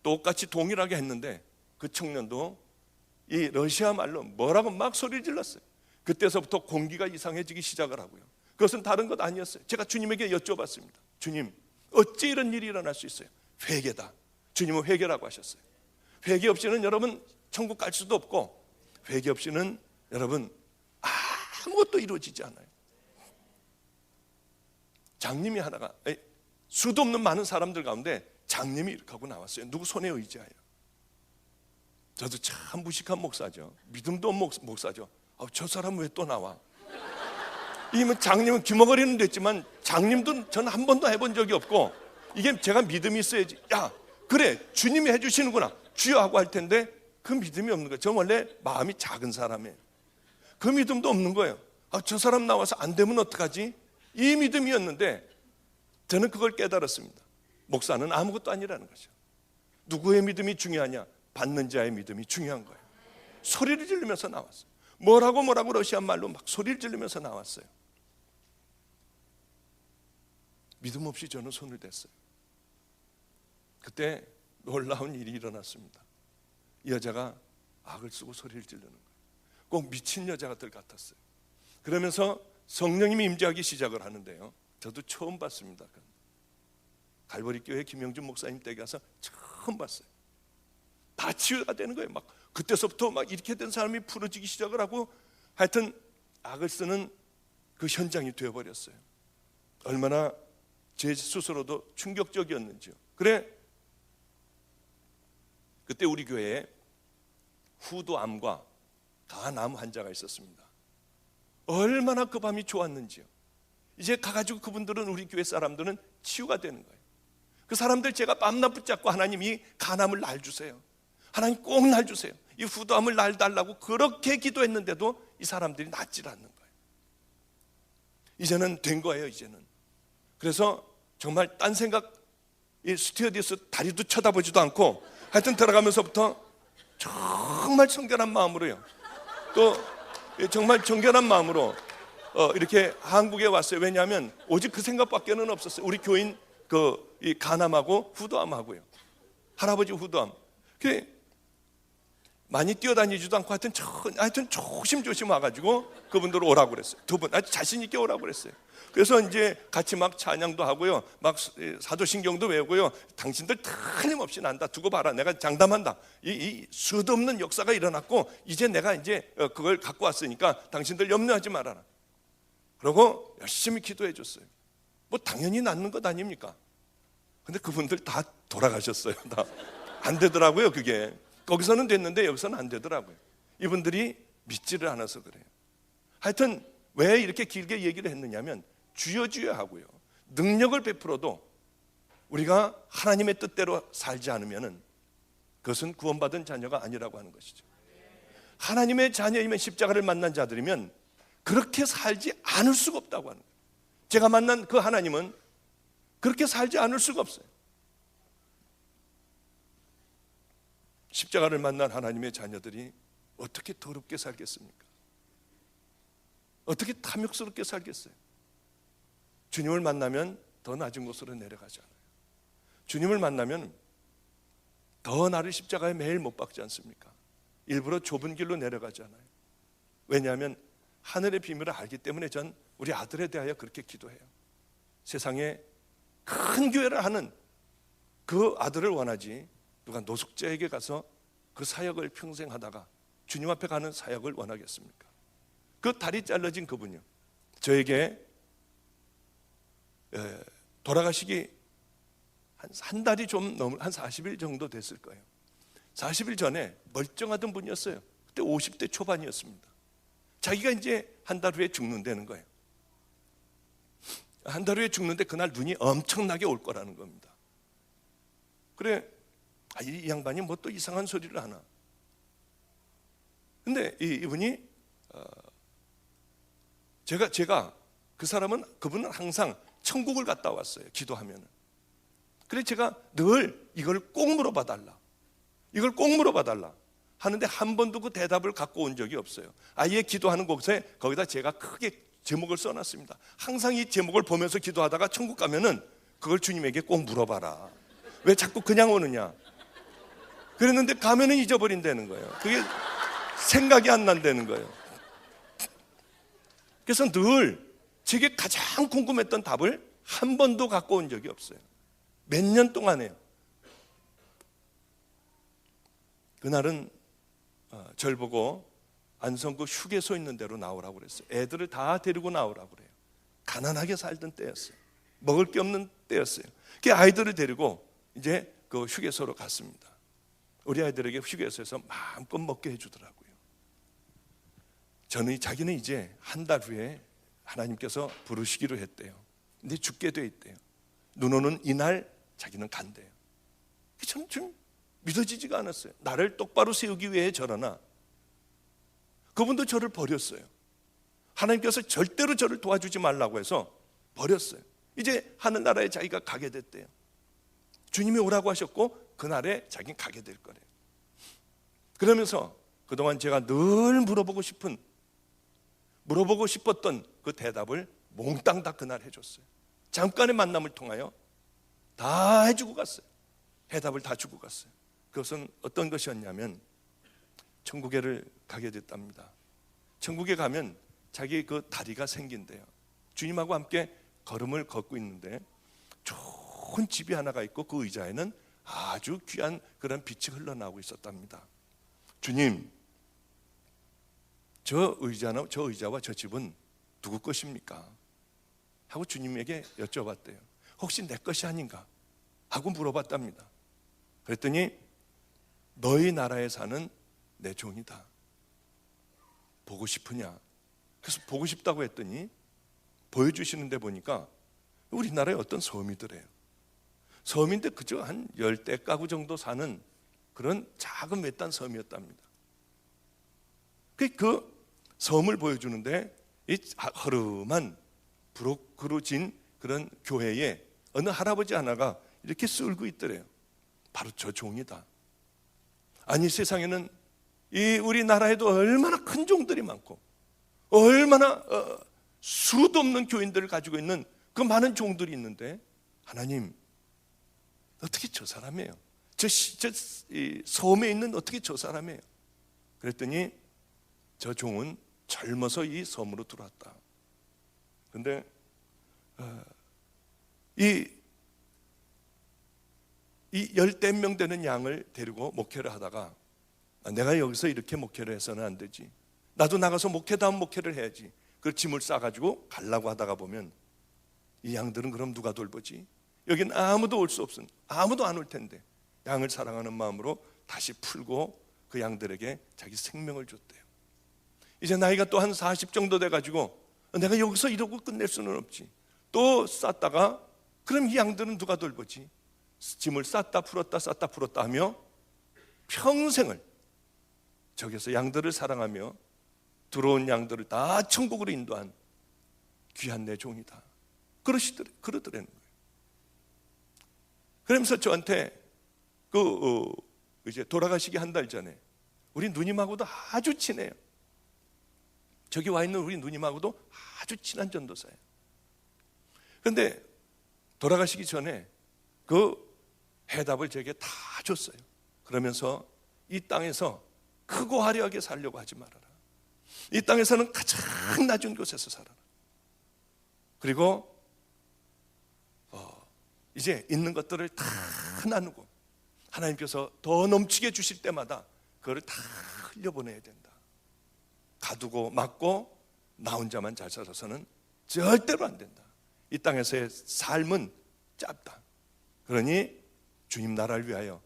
똑같이 동일하게 했는데 그 청년도 이 러시아 말로 뭐라고 막 소리 질렀어요. 그때서부터 공기가 이상해지기 시작을 하고요. 그것은 다른 것 아니었어요. 제가 주님에게 여쭤봤습니다. 주님, 어찌 이런 일이 일어날 수 있어요? 회개다. 주님은 회개라고 하셨어요. 회개 없이는 여러분 천국 갈 수도 없고, 회개 없이는 여러분 아무것도 이루어지지 않아요. 장님이 하나가, 수도 없는 많은 사람들 가운데 장님이 이렇게 하고 나왔어요. 누구 손에 의지하여. 저도 참 무식한 목사죠. 믿음도 없는 목사죠. 저 사람 왜 또 나와? 이면 장님은 귀머거리는 됐지만 장님도 저는 한 번도 해본 적이 없고, 이게 제가 믿음이 있어야지. 야, 그래, 주님이 해주시는구나, 주여 하고 할 텐데 그 믿음이 없는 거예요. 저는 원래 마음이 작은 사람이에요. 그 믿음도 없는 거예요. 저 사람 나와서 안 되면 어떡하지? 이 믿음이었는데 저는 그걸 깨달았습니다. 목사는 아무것도 아니라는 거죠. 누구의 믿음이 중요하냐? 받는 자의 믿음이 중요한 거예요. 소리를 지르면서 나왔어요. 뭐라고 러시아 말로 막 소리를 지르면서 나왔어요. 믿음 없이 저는 손을 댔어요. 그때 놀라운 일이 일어났습니다. 이 여자가 악을 쓰고 소리를 지르는 거예요. 꼭 미친 여자들 같았어요. 그러면서 성령님이 임재하기 시작을 하는데요, 저도 처음 봤습니다. 갈보리 교회 김영준 목사님 댁에 가서 처음 봤어요. 다 치유가 되는 거예요. 막 그때서부터 막 이렇게 된 사람이 풀어지기 시작을 하고, 하여튼 악을 쓰는 그 현장이 되어버렸어요. 얼마나 제 스스로도 충격적이었는지요. 그래, 그때 우리 교회에 후두암과 간암 환자가 있었습니다. 얼마나 그 밤이 좋았는지요. 이제 가가지고 그분들은, 우리 교회 사람들은 치유가 되는 거예요. 그 사람들 제가 밤낮 붙잡고, 하나님이 간암을 날 주세요, 하나님 꼭 날 주세요, 이 후두암을 날 달라고 그렇게 기도했는데도 이 사람들이 낫질 않는 거예요. 이제는 된 거예요. 이제는. 그래서 정말 딴 생각, 이 스튜어디스 다리도 쳐다보지도 않고, 하여튼 들어가면서부터 정말 청결한 마음으로요, 또 정말 정결한 마음으로 이렇게 한국에 왔어요. 왜냐하면 오직 그 생각밖에는 없었어요. 우리 교인 이 간암하고 후두암하고요, 할아버지 후두암. 많이 뛰어다니지도 않고 하여튼 조심조심 와가지고 그분들 오라고 그랬어요. 두 분 아주 자신 있게 오라고 그랬어요. 그래서 이제 같이 막 찬양도 하고요, 막 사도신경도 외우고요. 당신들 틀림없이 난다, 두고 봐라, 내가 장담한다, 이 수도 없는 역사가 일어났고, 이제 내가 이제 그걸 갖고 왔으니까 당신들 염려하지 말아라. 그러고 열심히 기도해 줬어요. 뭐 당연히 낫는 것 아닙니까? 근데 그분들 다 돌아가셨어요. 다 안 되더라고요. 그게 거기서는 됐는데 여기서는 안 되더라고요. 이분들이 믿지를 않아서 그래요. 하여튼 왜 이렇게 길게 얘기를 했느냐면, 주여 주여 하고요, 능력을 베풀어도 우리가 하나님의 뜻대로 살지 않으면 그것은 구원받은 자녀가 아니라고 하는 것이죠. 하나님의 자녀이면, 십자가를 만난 자들이면 그렇게 살지 않을 수가 없다고 하는 거예요. 제가 만난 그 하나님은 그렇게 살지 않을 수가 없어요. 십자가를 만난 하나님의 자녀들이 어떻게 더럽게 살겠습니까? 어떻게 탐욕스럽게 살겠어요? 주님을 만나면 더 낮은 곳으로 내려가잖아요. 주님을 만나면 더 나를 십자가에 매일 못 박지 않습니까? 일부러 좁은 길로 내려가잖아요. 왜냐하면 하늘의 비밀을 알기 때문에 전 우리 아들에 대하여 그렇게 기도해요. 세상에 큰 교회를 하는 그 아들을 원하지, 누가 노숙자에게 가서 그 사역을 평생 하다가 주님 앞에 가는 사역을 원하겠습니까? 그 다리 잘라진 그분이요, 저에게 돌아가시기 한 달이 좀 넘은, 한 40일 정도 됐을 거예요. 40일 전에 멀쩡하던 분이었어요. 그때 50대 초반이었습니다. 자기가 이제 한 달 후에 죽는다는 거예요. 한 달 후에 죽는데 그날 눈이 엄청나게 올 거라는 겁니다. 그래, 이 양반이 뭐 또 이상한 소리를 하나. 근데 이분이 제가 그분은 항상 천국을 갔다 왔어요, 기도하면은. 그래 제가 늘 이걸 꼭 물어봐 달라, 이걸 꼭 물어봐 달라 하는데 한 번도 그 대답을 갖고 온 적이 없어요. 아예 기도하는 곳에 거기다 제가 크게 제목을 써놨습니다. 항상 이 제목을 보면서 기도하다가 천국 가면은 그걸 주님에게 꼭 물어봐라. 왜 자꾸 그냥 오느냐. 그랬는데 가면은 잊어버린다는 거예요. 그게 생각이 안 난다는 거예요. 그래서 늘 제게 가장 궁금했던 답을 한 번도 갖고 온 적이 없어요. 몇 년 동안에요. 그날은 절 보고 안성구 휴게소 있는 데로 나오라고 그랬어요. 애들을 다 데리고 나오라고 그래요. 가난하게 살던 때였어요. 먹을 게 없는 때였어요. 그 아이들을 데리고 이제 그 휴게소로 갔습니다. 우리 아이들에게 휴게소에서 마음껏 먹게 해주더라고요. 저는 자기는 이제 한 달 후에 하나님께서 부르시기로 했대요. 근데 죽게 돼 있대요. 눈 오는 이날 자기는 간대요. 저는 좀 믿어지지가 않았어요. 나를 똑바로 세우기 위해 저러나 그분도 저를 버렸어요. 하나님께서 절대로 저를 도와주지 말라고 해서 버렸어요. 이제 하늘나라에 자기가 가게 됐대요. 주님이 오라고 하셨고 그날에 자기는 가게 될 거래요. 그러면서 그동안 제가 늘 물어보고 싶었던 그 대답을 몽땅 다 그날 해줬어요. 잠깐의 만남을 통하여 다 해주고 갔어요. 해답을 다 주고 갔어요. 그것은 어떤 것이었냐면 천국에를 가게 됐답니다. 천국에 가면 자기 그 다리가 생긴대요. 주님하고 함께 걸음을 걷고 있는데 좋은 집이 하나가 있고 그 의자에는 아주 귀한 그런 빛이 흘러나오고 있었답니다. 주님, 저 의자와 저 집은 누구 것입니까? 하고 주님에게 여쭤봤대요. 혹시 내 것이 아닌가? 하고 물어봤답니다. 그랬더니 너희 나라에 사는 내 종이다. 보고 싶으냐? 그래서 보고 싶다고 했더니 보여주시는데 보니까 우리나라에 어떤 섬이더래요. 섬인데 그저 한 10대 가구 정도 사는 그런 작은 외딴 섬이었답니다. 그 섬을 보여주는데 이 허름한 부르크로 그런 교회에 어느 할아버지 하나가 이렇게 쓸고 있더래요. 바로 저 종이다. 아니 세상에는 이 우리나라에도 얼마나 큰 종들이 많고 얼마나 수도 없는 교인들을 가지고 있는 그 많은 종들이 있는데 하나님 어떻게 저 사람이에요? 이 섬에 있는 어떻게 저 사람이에요? 그랬더니 저 종은 젊어서 이 섬으로 들어왔다. 그런데 이 10대 명 되는 양을 데리고 목회를 하다가 내가 여기서 이렇게 목회를 해서는 안 되지. 나도 나가서 목회다운 목회를 해야지. 그 짐을 싸가지고 가려고 하다가 보면 이 양들은 그럼 누가 돌보지? 여긴 아무도 올 수 없은, 아무도 안 올 텐데 양을 사랑하는 마음으로 다시 풀고 그 양들에게 자기 생명을 줬대요. 이제 나이가 또 한 40 정도 돼가지고 내가 여기서 이러고 끝낼 수는 없지. 또 쌌다가 그럼 이 양들은 누가 돌보지? 짐을 쌌다 풀었다 하며 평생을 저기서 양들을 사랑하며 들어온 양들을 다 천국으로 인도한 귀한 내 종이다. 그러더라는 거예요. 그러면서 저한테 이제 돌아가시기 한 달 전에 우리 누님하고도 아주 친해요. 저기 와 있는 우리 누님하고도 아주 친한 전도사예요. 그런데 돌아가시기 전에 그 해답을 제게 다 줬어요. 그러면서 이 땅에서 크고 화려하게 살려고 하지 말아라. 이 땅에서는 가장 낮은 곳에서 살아라. 그리고 이제 있는 것들을 다 나누고 하나님께서 더 넘치게 주실 때마다 그걸 다 흘려보내야 된다. 가두고 막고 나 혼자만 잘 살아서는 절대로 안 된다. 이 땅에서의 삶은 짧다. 그러니 주님 나라를 위하여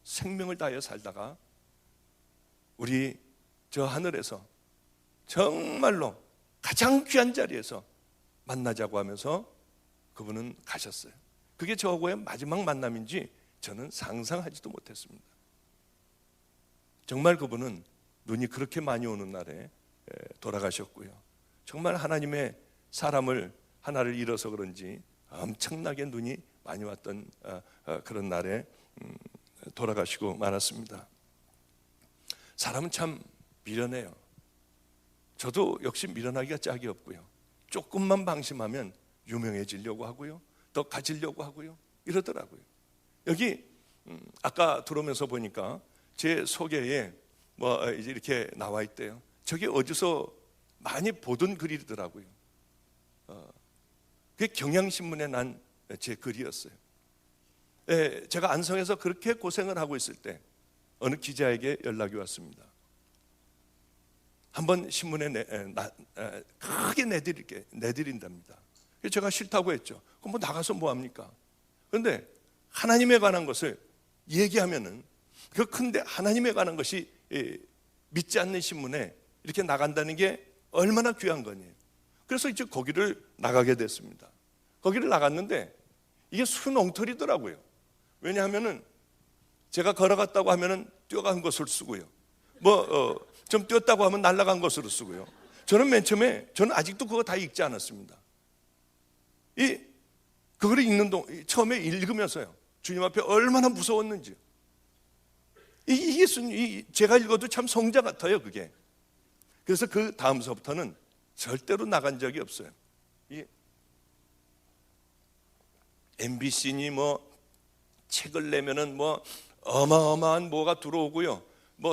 생명을 다하여 살다가 우리 저 하늘에서 정말로 가장 귀한 자리에서 만나자고 하면서 그분은 가셨어요. 그게 저하고의 마지막 만남인지 저는 상상하지도 못했습니다. 정말 그분은 눈이 그렇게 많이 오는 날에 돌아가셨고요. 정말 하나님의 사람을 하나를 잃어서 그런지 엄청나게 눈이 많이 왔던 그런 날에 돌아가시고 말았습니다. 사람은 참 미련해요. 저도 역시 미련하기가 짝이 없고요. 조금만 방심하면 유명해지려고 하고요, 더 가지려고 하고요, 이러더라고요. 여기 아까 들어오면서 보니까 제 소개에 뭐 이제 이렇게 나와 있대요. 저게 어디서 많이 보던 글이더라고요. 그게 경향신문에 난 제 글이었어요. 제가 안성에서 그렇게 고생을 하고 있을 때 어느 기자에게 연락이 왔습니다. 한번 신문에 크게 내드린답니다. 그래서 제가 싫다고 했죠. 그럼 뭐 나가서 뭐 합니까? 그런데 하나님에 관한 것을 얘기하면은 그 큰데 하나님에 관한 것이 믿지 않는 신문에 이렇게 나간다는 게 얼마나 귀한 거니에요. 그래서 이제 거기를 나가게 됐습니다. 거기를 나갔는데 이게 순엉터리더라고요. 왜냐하면은 제가 걸어갔다고 하면은 뛰어간 것을 쓰고요, 좀 뛰었다고 하면 날아간 것으로 쓰고요. 저는 맨 처음에, 저는 아직도 그거 다 읽지 않았습니다. 그거를 처음에 읽으면서요, 주님 앞에 얼마나 무서웠는지. 이게 제가 읽어도 참 성자 같아요, 그게. 그래서 그 다음서부터는 절대로 나간 적이 없어요. MBC니 책을 내면은 어마어마한 뭐가 들어오고요,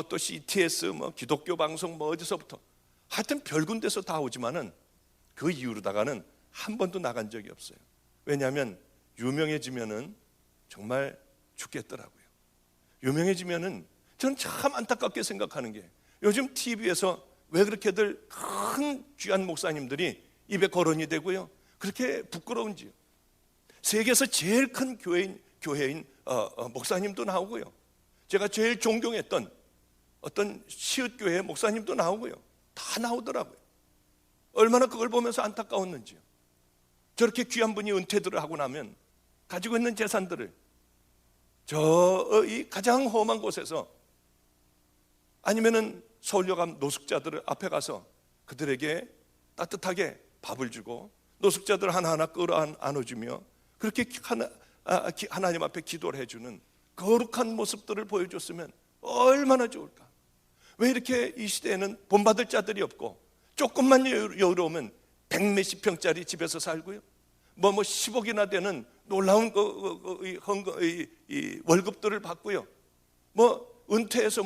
또 CTS, 기독교 방송, 어디서부터 하여튼 별군 데서 다 오지만은 그 이후로다가는 한 번도 나간 적이 없어요. 왜냐하면 유명해지면은 정말 죽겠더라고요. 유명해지면은 저는 참 안타깝게 생각하는 게, 요즘 TV에서 왜 그렇게들 큰 귀한 목사님들이 입에 거론이 되고요, 그렇게 부끄러운지요. 세계에서 제일 큰 교회인 목사님도 나오고요, 제가 제일 존경했던 어떤 시읒교회 목사님도 나오고요, 다 나오더라고요. 얼마나 그걸 보면서 안타까웠는지요. 저렇게 귀한 분이 은퇴들을 하고 나면 가지고 있는 재산들을 이 가장 험한 곳에서, 아니면은 서울여감 노숙자들을 앞에 가서 그들에게 따뜻하게 밥을 주고 노숙자들 하나하나 끌어안아주며 그렇게 하나님 앞에 기도를 해주는 거룩한 모습들을 보여줬으면 얼마나 좋을까. 왜 이렇게 이 시대에는 본받을 자들이 없고, 조금만 여유로우면 100몇십 평짜리 집에서 살고요, 10억이나 되는 놀라운 월급들을 받고요, 은퇴해서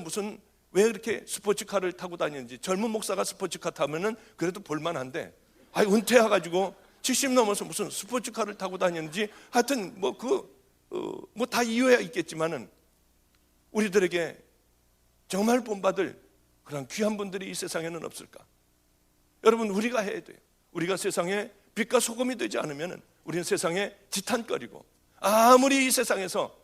왜 이렇게 스포츠카를 타고 다니는지. 젊은 목사가 스포츠카 타면은 그래도 볼만한데, 은퇴해가지고 70 넘어서 무슨 스포츠카를 타고 다니는지. 하여튼 다 이유야 있겠지만은 우리들에게 정말 본받을 그런 귀한 분들이 이 세상에는 없을까? 여러분, 우리가 해야 돼요. 우리가 세상에 빛과 소금이 되지 않으면 우리는 세상에 지탄거리고, 아무리 이 세상에서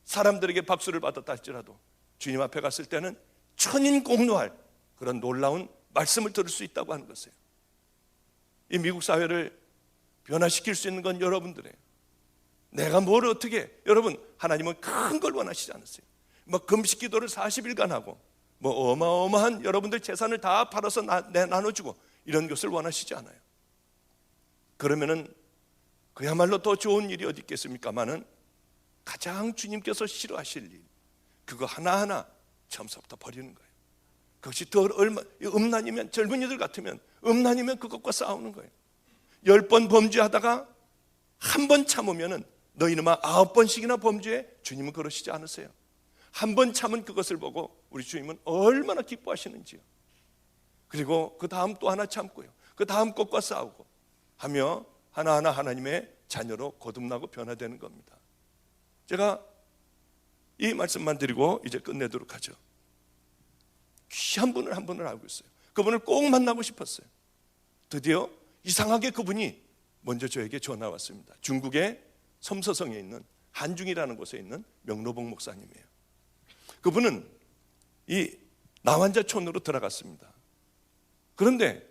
사람들에게 박수를 받았다 할지라도 주님 앞에 갔을 때는 천인공노할 그런 놀라운 말씀을 들을 수 있다고 하는 것이에요. 이 미국 사회를 변화시킬 수 있는 건 여러분들이에요. 내가 뭘 어떻게, 여러분, 하나님은 큰 걸 원하시지 않으세요. 금식 기도를 40일간 하고 어마어마한 여러분들 재산을 다 팔아서 나눠주고 이런 것을 원하시지 않아요. 그러면은 그야말로 더 좋은 일이 어디 있겠습니까마는 가장 주님께서 싫어하실 일, 그거 하나하나 처음부터 버리는 거예요. 그것이 더 음란이면, 젊은이들 같으면 음란이면 그것과 싸우는 거예요. 10번 범죄하다가 한 번 참으면은 너 이놈아 9번씩이나 범죄해. 주님은 그러시지 않으세요. 한 번 참은 그것을 보고 우리 주님은 얼마나 기뻐하시는지요. 그리고 그 다음 또 하나 참고요, 그 다음 것과 싸우고 하며 하나하나 하나님의 자녀로 거듭나고 변화되는 겁니다. 제가 이 말씀만 드리고 이제 끝내도록 하죠. 귀한 분을 한 분을 알고 있어요. 그분을 꼭 만나고 싶었어요. 드디어 이상하게 그분이 먼저 저에게 전화 왔습니다. 중국의 섬서성에 있는 한중이라는 곳에 있는 명로봉 목사님이에요. 그분은 이 나환자촌으로 들어갔습니다. 그런데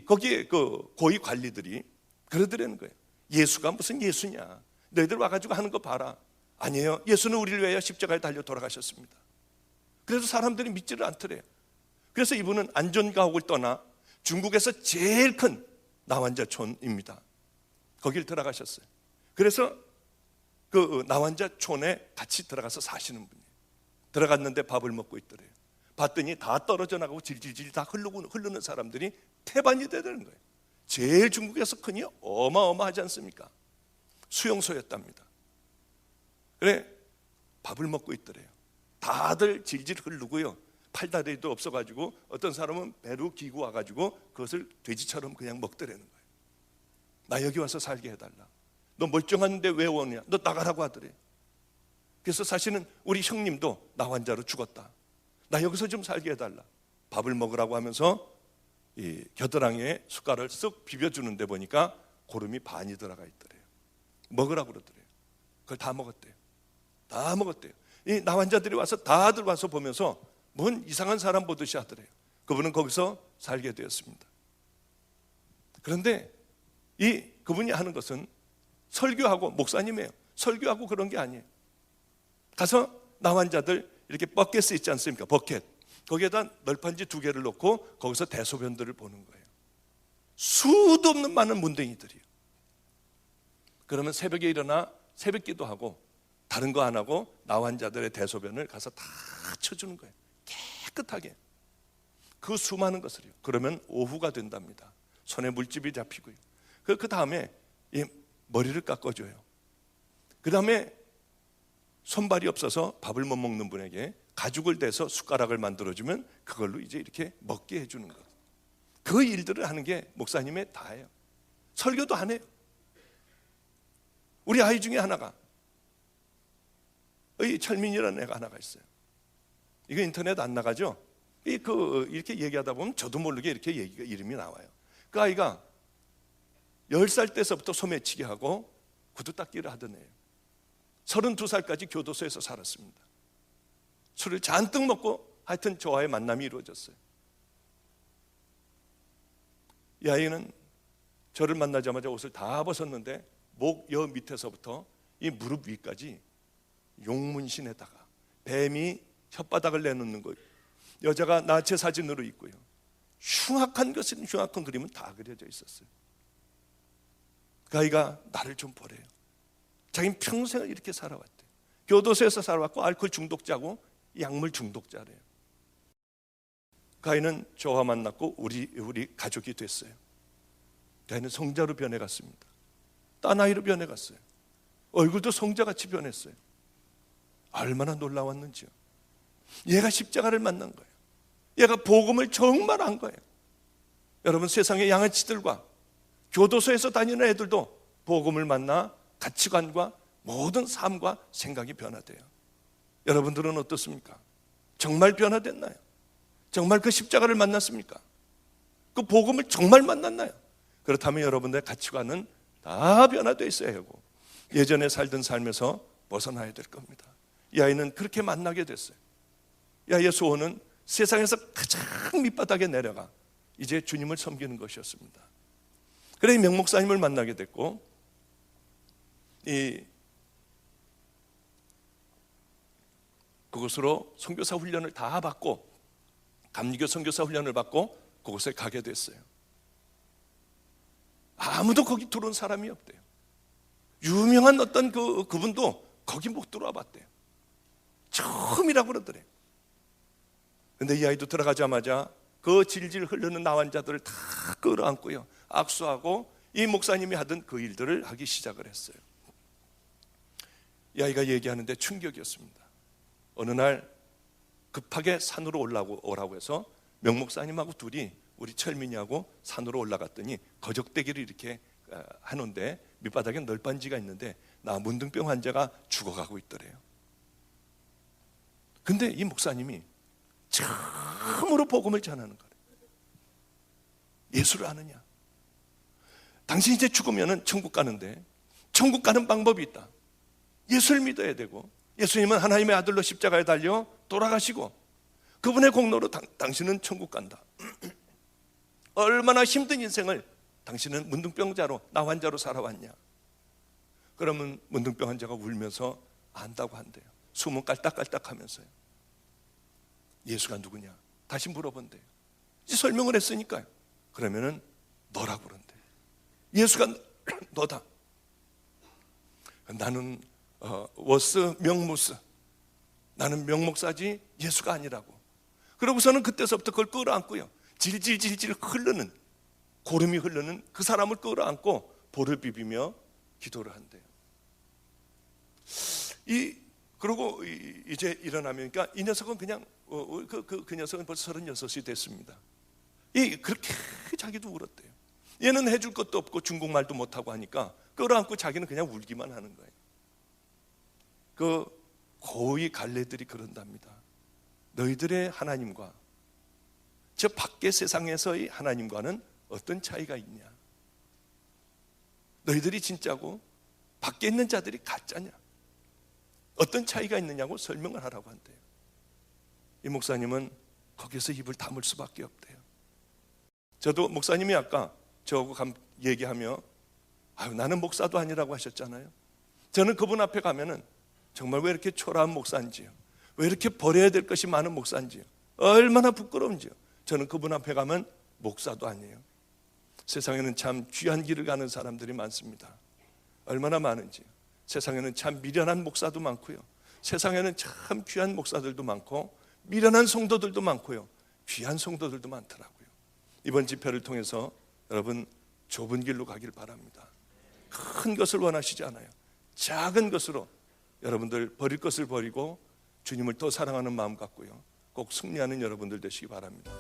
거기에 그 고위 관리들이 그러더라는 거예요. 예수가 무슨 예수냐, 너희들 와가지고 하는 거 봐라. 아니에요, 예수는 우리를 위하여 십자가에 달려 돌아가셨습니다. 그래서 사람들이 믿지를 않더래요. 그래서 이분은 안전가옥을 떠나 중국에서 제일 큰 나환자촌입니다. 거길 들어가셨어요. 그래서 그 나환자촌에 같이 들어가서 사시는 분이에요. 들어갔는데 밥을 먹고 있더래요. 봤더니 다 떨어져 나가고 질질질 다 흐르는 사람들이 태반이 되는 거예요. 제일 중국에서 크니 어마어마하지 않습니까? 수용소였답니다. 그래 밥을 먹고 있더래요. 다들 질질 흐르고요. 팔다리도 없어가지고 어떤 사람은 배로 기고 와가지고 그것을 돼지처럼 그냥 먹더라는 거예요. 나 여기 와서 살게 해달라. 너 멀쩡한데 왜 오냐? 너 나가라고 하더래. 그래서 사실은 우리 형님도 나 환자로 죽었다. 나 여기서 좀 살게 해달라. 밥을 먹으라고 하면서 이 겨드랑이에 숟갈을 쓱 비벼주는데 보니까 고름이 반이 들어가 있더래요. 먹으라고 그러더래요. 그걸 다 먹었대요. 다 먹었대요. 이 나 환자들이 와서 다들 와서 보면서 뭔 이상한 사람 보듯이 하더래요. 그분은 거기서 살게 되었습니다. 그런데 그분이 하는 것은 설교하고, 목사님이에요. 설교하고 그런 게 아니에요. 가서 나 환자들 이렇게 버켓이 있지 않습니까? 버켓. 거기에다 널판지 2개를 놓고 거기서 대소변들을 보는 거예요. 수도 없는 많은 문둥이들이에요. 그러면 새벽에 일어나 새벽 기도하고 다른 거 안 하고 나 환자들의 대소변을 가서 다 쳐주는 거예요. 깨끗하게. 그 수많은 것을요. 그러면 오후가 된답니다. 손에 물집이 잡히고요. 그 다음에 이 머리를 깎아줘요. 그 다음에 손발이 없어서 밥을 못 먹는 분에게 가죽을 대서 숟가락을 만들어주면 그걸로 이제 이렇게 먹게 해주는 것. 그 일들을 하는 게 목사님의 다예요. 설교도 안 해요. 우리 아이 중에 하나가, 철민이라는 애가 하나가 있어요. 이거 인터넷 안 나가죠? 이렇게 얘기하다 보면 저도 모르게 이렇게 이름이 나와요. 그 아이가 10살 때서부터 소매치기 하고 구두 닦기를 하던 애예요. 32살까지 교도소에서 살았습니다. 술을 잔뜩 먹고 하여튼 저와의 만남이 이루어졌어요. 이 아이는 저를 만나자마자 옷을 다 벗었는데 목 여 밑에서부터 이 무릎 위까지 용문신에다가 뱀이 혓바닥을 내놓는 거예요. 여자가 나체 사진으로 있고요. 흉악한 것은 흉악한 그림은 다 그려져 있었어요. 그 아이가 나를 좀 보래요. 자기는 평생을 이렇게 살아왔대요. 교도소에서 살아왔고 알코올 중독자고 약물 중독자래요. 그 아이는 저와 만났고 우리 가족이 됐어요. 그 아이는 성자로 변해갔습니다. 딴 아이로 변해갔어요. 얼굴도 성자같이 변했어요. 얼마나 놀라웠는지요. 얘가 십자가를 만난 거예요. 얘가 복음을 정말 한 거예요. 여러분, 세상의 양아치들과 교도소에서 다니는 애들도 복음을 만나 가치관과 모든 삶과 생각이 변화돼요. 여러분들은 어떻습니까? 정말 변화됐나요? 정말 그 십자가를 만났습니까? 그 복음을 정말 만났나요? 그렇다면 여러분들의 가치관은 다 변화되어 있어야 하고 예전에 살던 삶에서 벗어나야 될 겁니다. 이 아이는 그렇게 만나게 됐어요. 이 아이의 소원은 세상에서 가장 밑바닥에 내려가 이제 주님을 섬기는 것이었습니다. 그래 명 목사님을 만나게 됐고 그곳으로 선교사 훈련을 다 받고 감리교 선교사 훈련을 받고 그곳에 가게 됐어요. 아무도 거기 들어온 사람이 없대요. 유명한 어떤 그분도 거기 못 들어와 봤대요. 처음이라고 그러더래요. 근데 이 아이도 들어가자마자 그 질질 흐르는 나환자들을 다 끌어안고요, 악수하고 이 목사님이 하던 그 일들을 하기 시작을 했어요. 이 아이가 얘기하는데 충격이었습니다. 어느 날 급하게 산으로 오라고 해서 명 목사님하고 둘이 우리 철민이하고 산으로 올라갔더니 거적대기를 이렇게 하는데 밑바닥에 널빤지가 있는데 나 문둥병 환자가 죽어가고 있더래요. 근데 이 목사님이 처음으로 복음을 전하는 거예요. 예수를 아느냐? 당신 이제 죽으면 천국 가는데 천국 가는 방법이 있다. 예수를 믿어야 되고 예수님은 하나님의 아들로 십자가에 달려 돌아가시고 그분의 공로로 당신은 천국 간다. 얼마나 힘든 인생을 당신은 문둥병자로 나 환자로 살아왔냐? 그러면 문둥병 환자가 울면서 안다고 한대요. 숨은 깔딱깔딱 하면서요. 예수가 누구냐? 다시 물어본대요. 이제 설명을 했으니까요. 그러면은 너라고 그런대요. 예수가 너다. 나는 워스 명무스, 나는 명목사지 예수가 아니라고. 그러고서는 그때서부터 그걸 끌어안고요, 질질질질 흐르는 고름이 흐르는 그 사람을 끌어안고 볼을 비비며 기도를 한대요. 그리고 이제 일어나면, 그러니까 이 녀석은 그냥 그 녀석은 벌써 36이 됐습니다. 그렇게 자기도 울었대요. 얘는 해줄 것도 없고 중국말도 못하고 하니까 끌어안고 자기는 그냥 울기만 하는 거예요. 그 고위 갈래들이 그런답니다. 너희들의 하나님과 저 밖의 세상에서의 하나님과는 어떤 차이가 있냐? 너희들이 진짜고 밖에 있는 자들이 가짜냐? 어떤 차이가 있느냐고 설명을 하라고 한대요. 이 목사님은 거기서 입을 다물 수밖에 없대요. 저도 목사님이 아까 저하고 얘기하며 나는 목사도 아니라고 하셨잖아요. 저는 그분 앞에 가면은 정말 왜 이렇게 초라한 목사인지요, 왜 이렇게 버려야 될 것이 많은 목사인지요, 얼마나 부끄러운지요. 저는 그분 앞에 가면 목사도 아니에요. 세상에는 참 귀한 길을 가는 사람들이 많습니다. 얼마나 많은지요. 세상에는 참 미련한 목사도 많고요, 세상에는 참 귀한 목사들도 많고 미련한 성도들도 많고요, 귀한 성도들도 많더라고요. 이번 집회를 통해서 여러분 좁은 길로 가길 바랍니다. 큰 것을 원하시지 않아요. 작은 것으로 여러분들 버릴 것을 버리고 주님을 더 사랑하는 마음 갖고요, 꼭 승리하는 여러분들 되시기 바랍니다.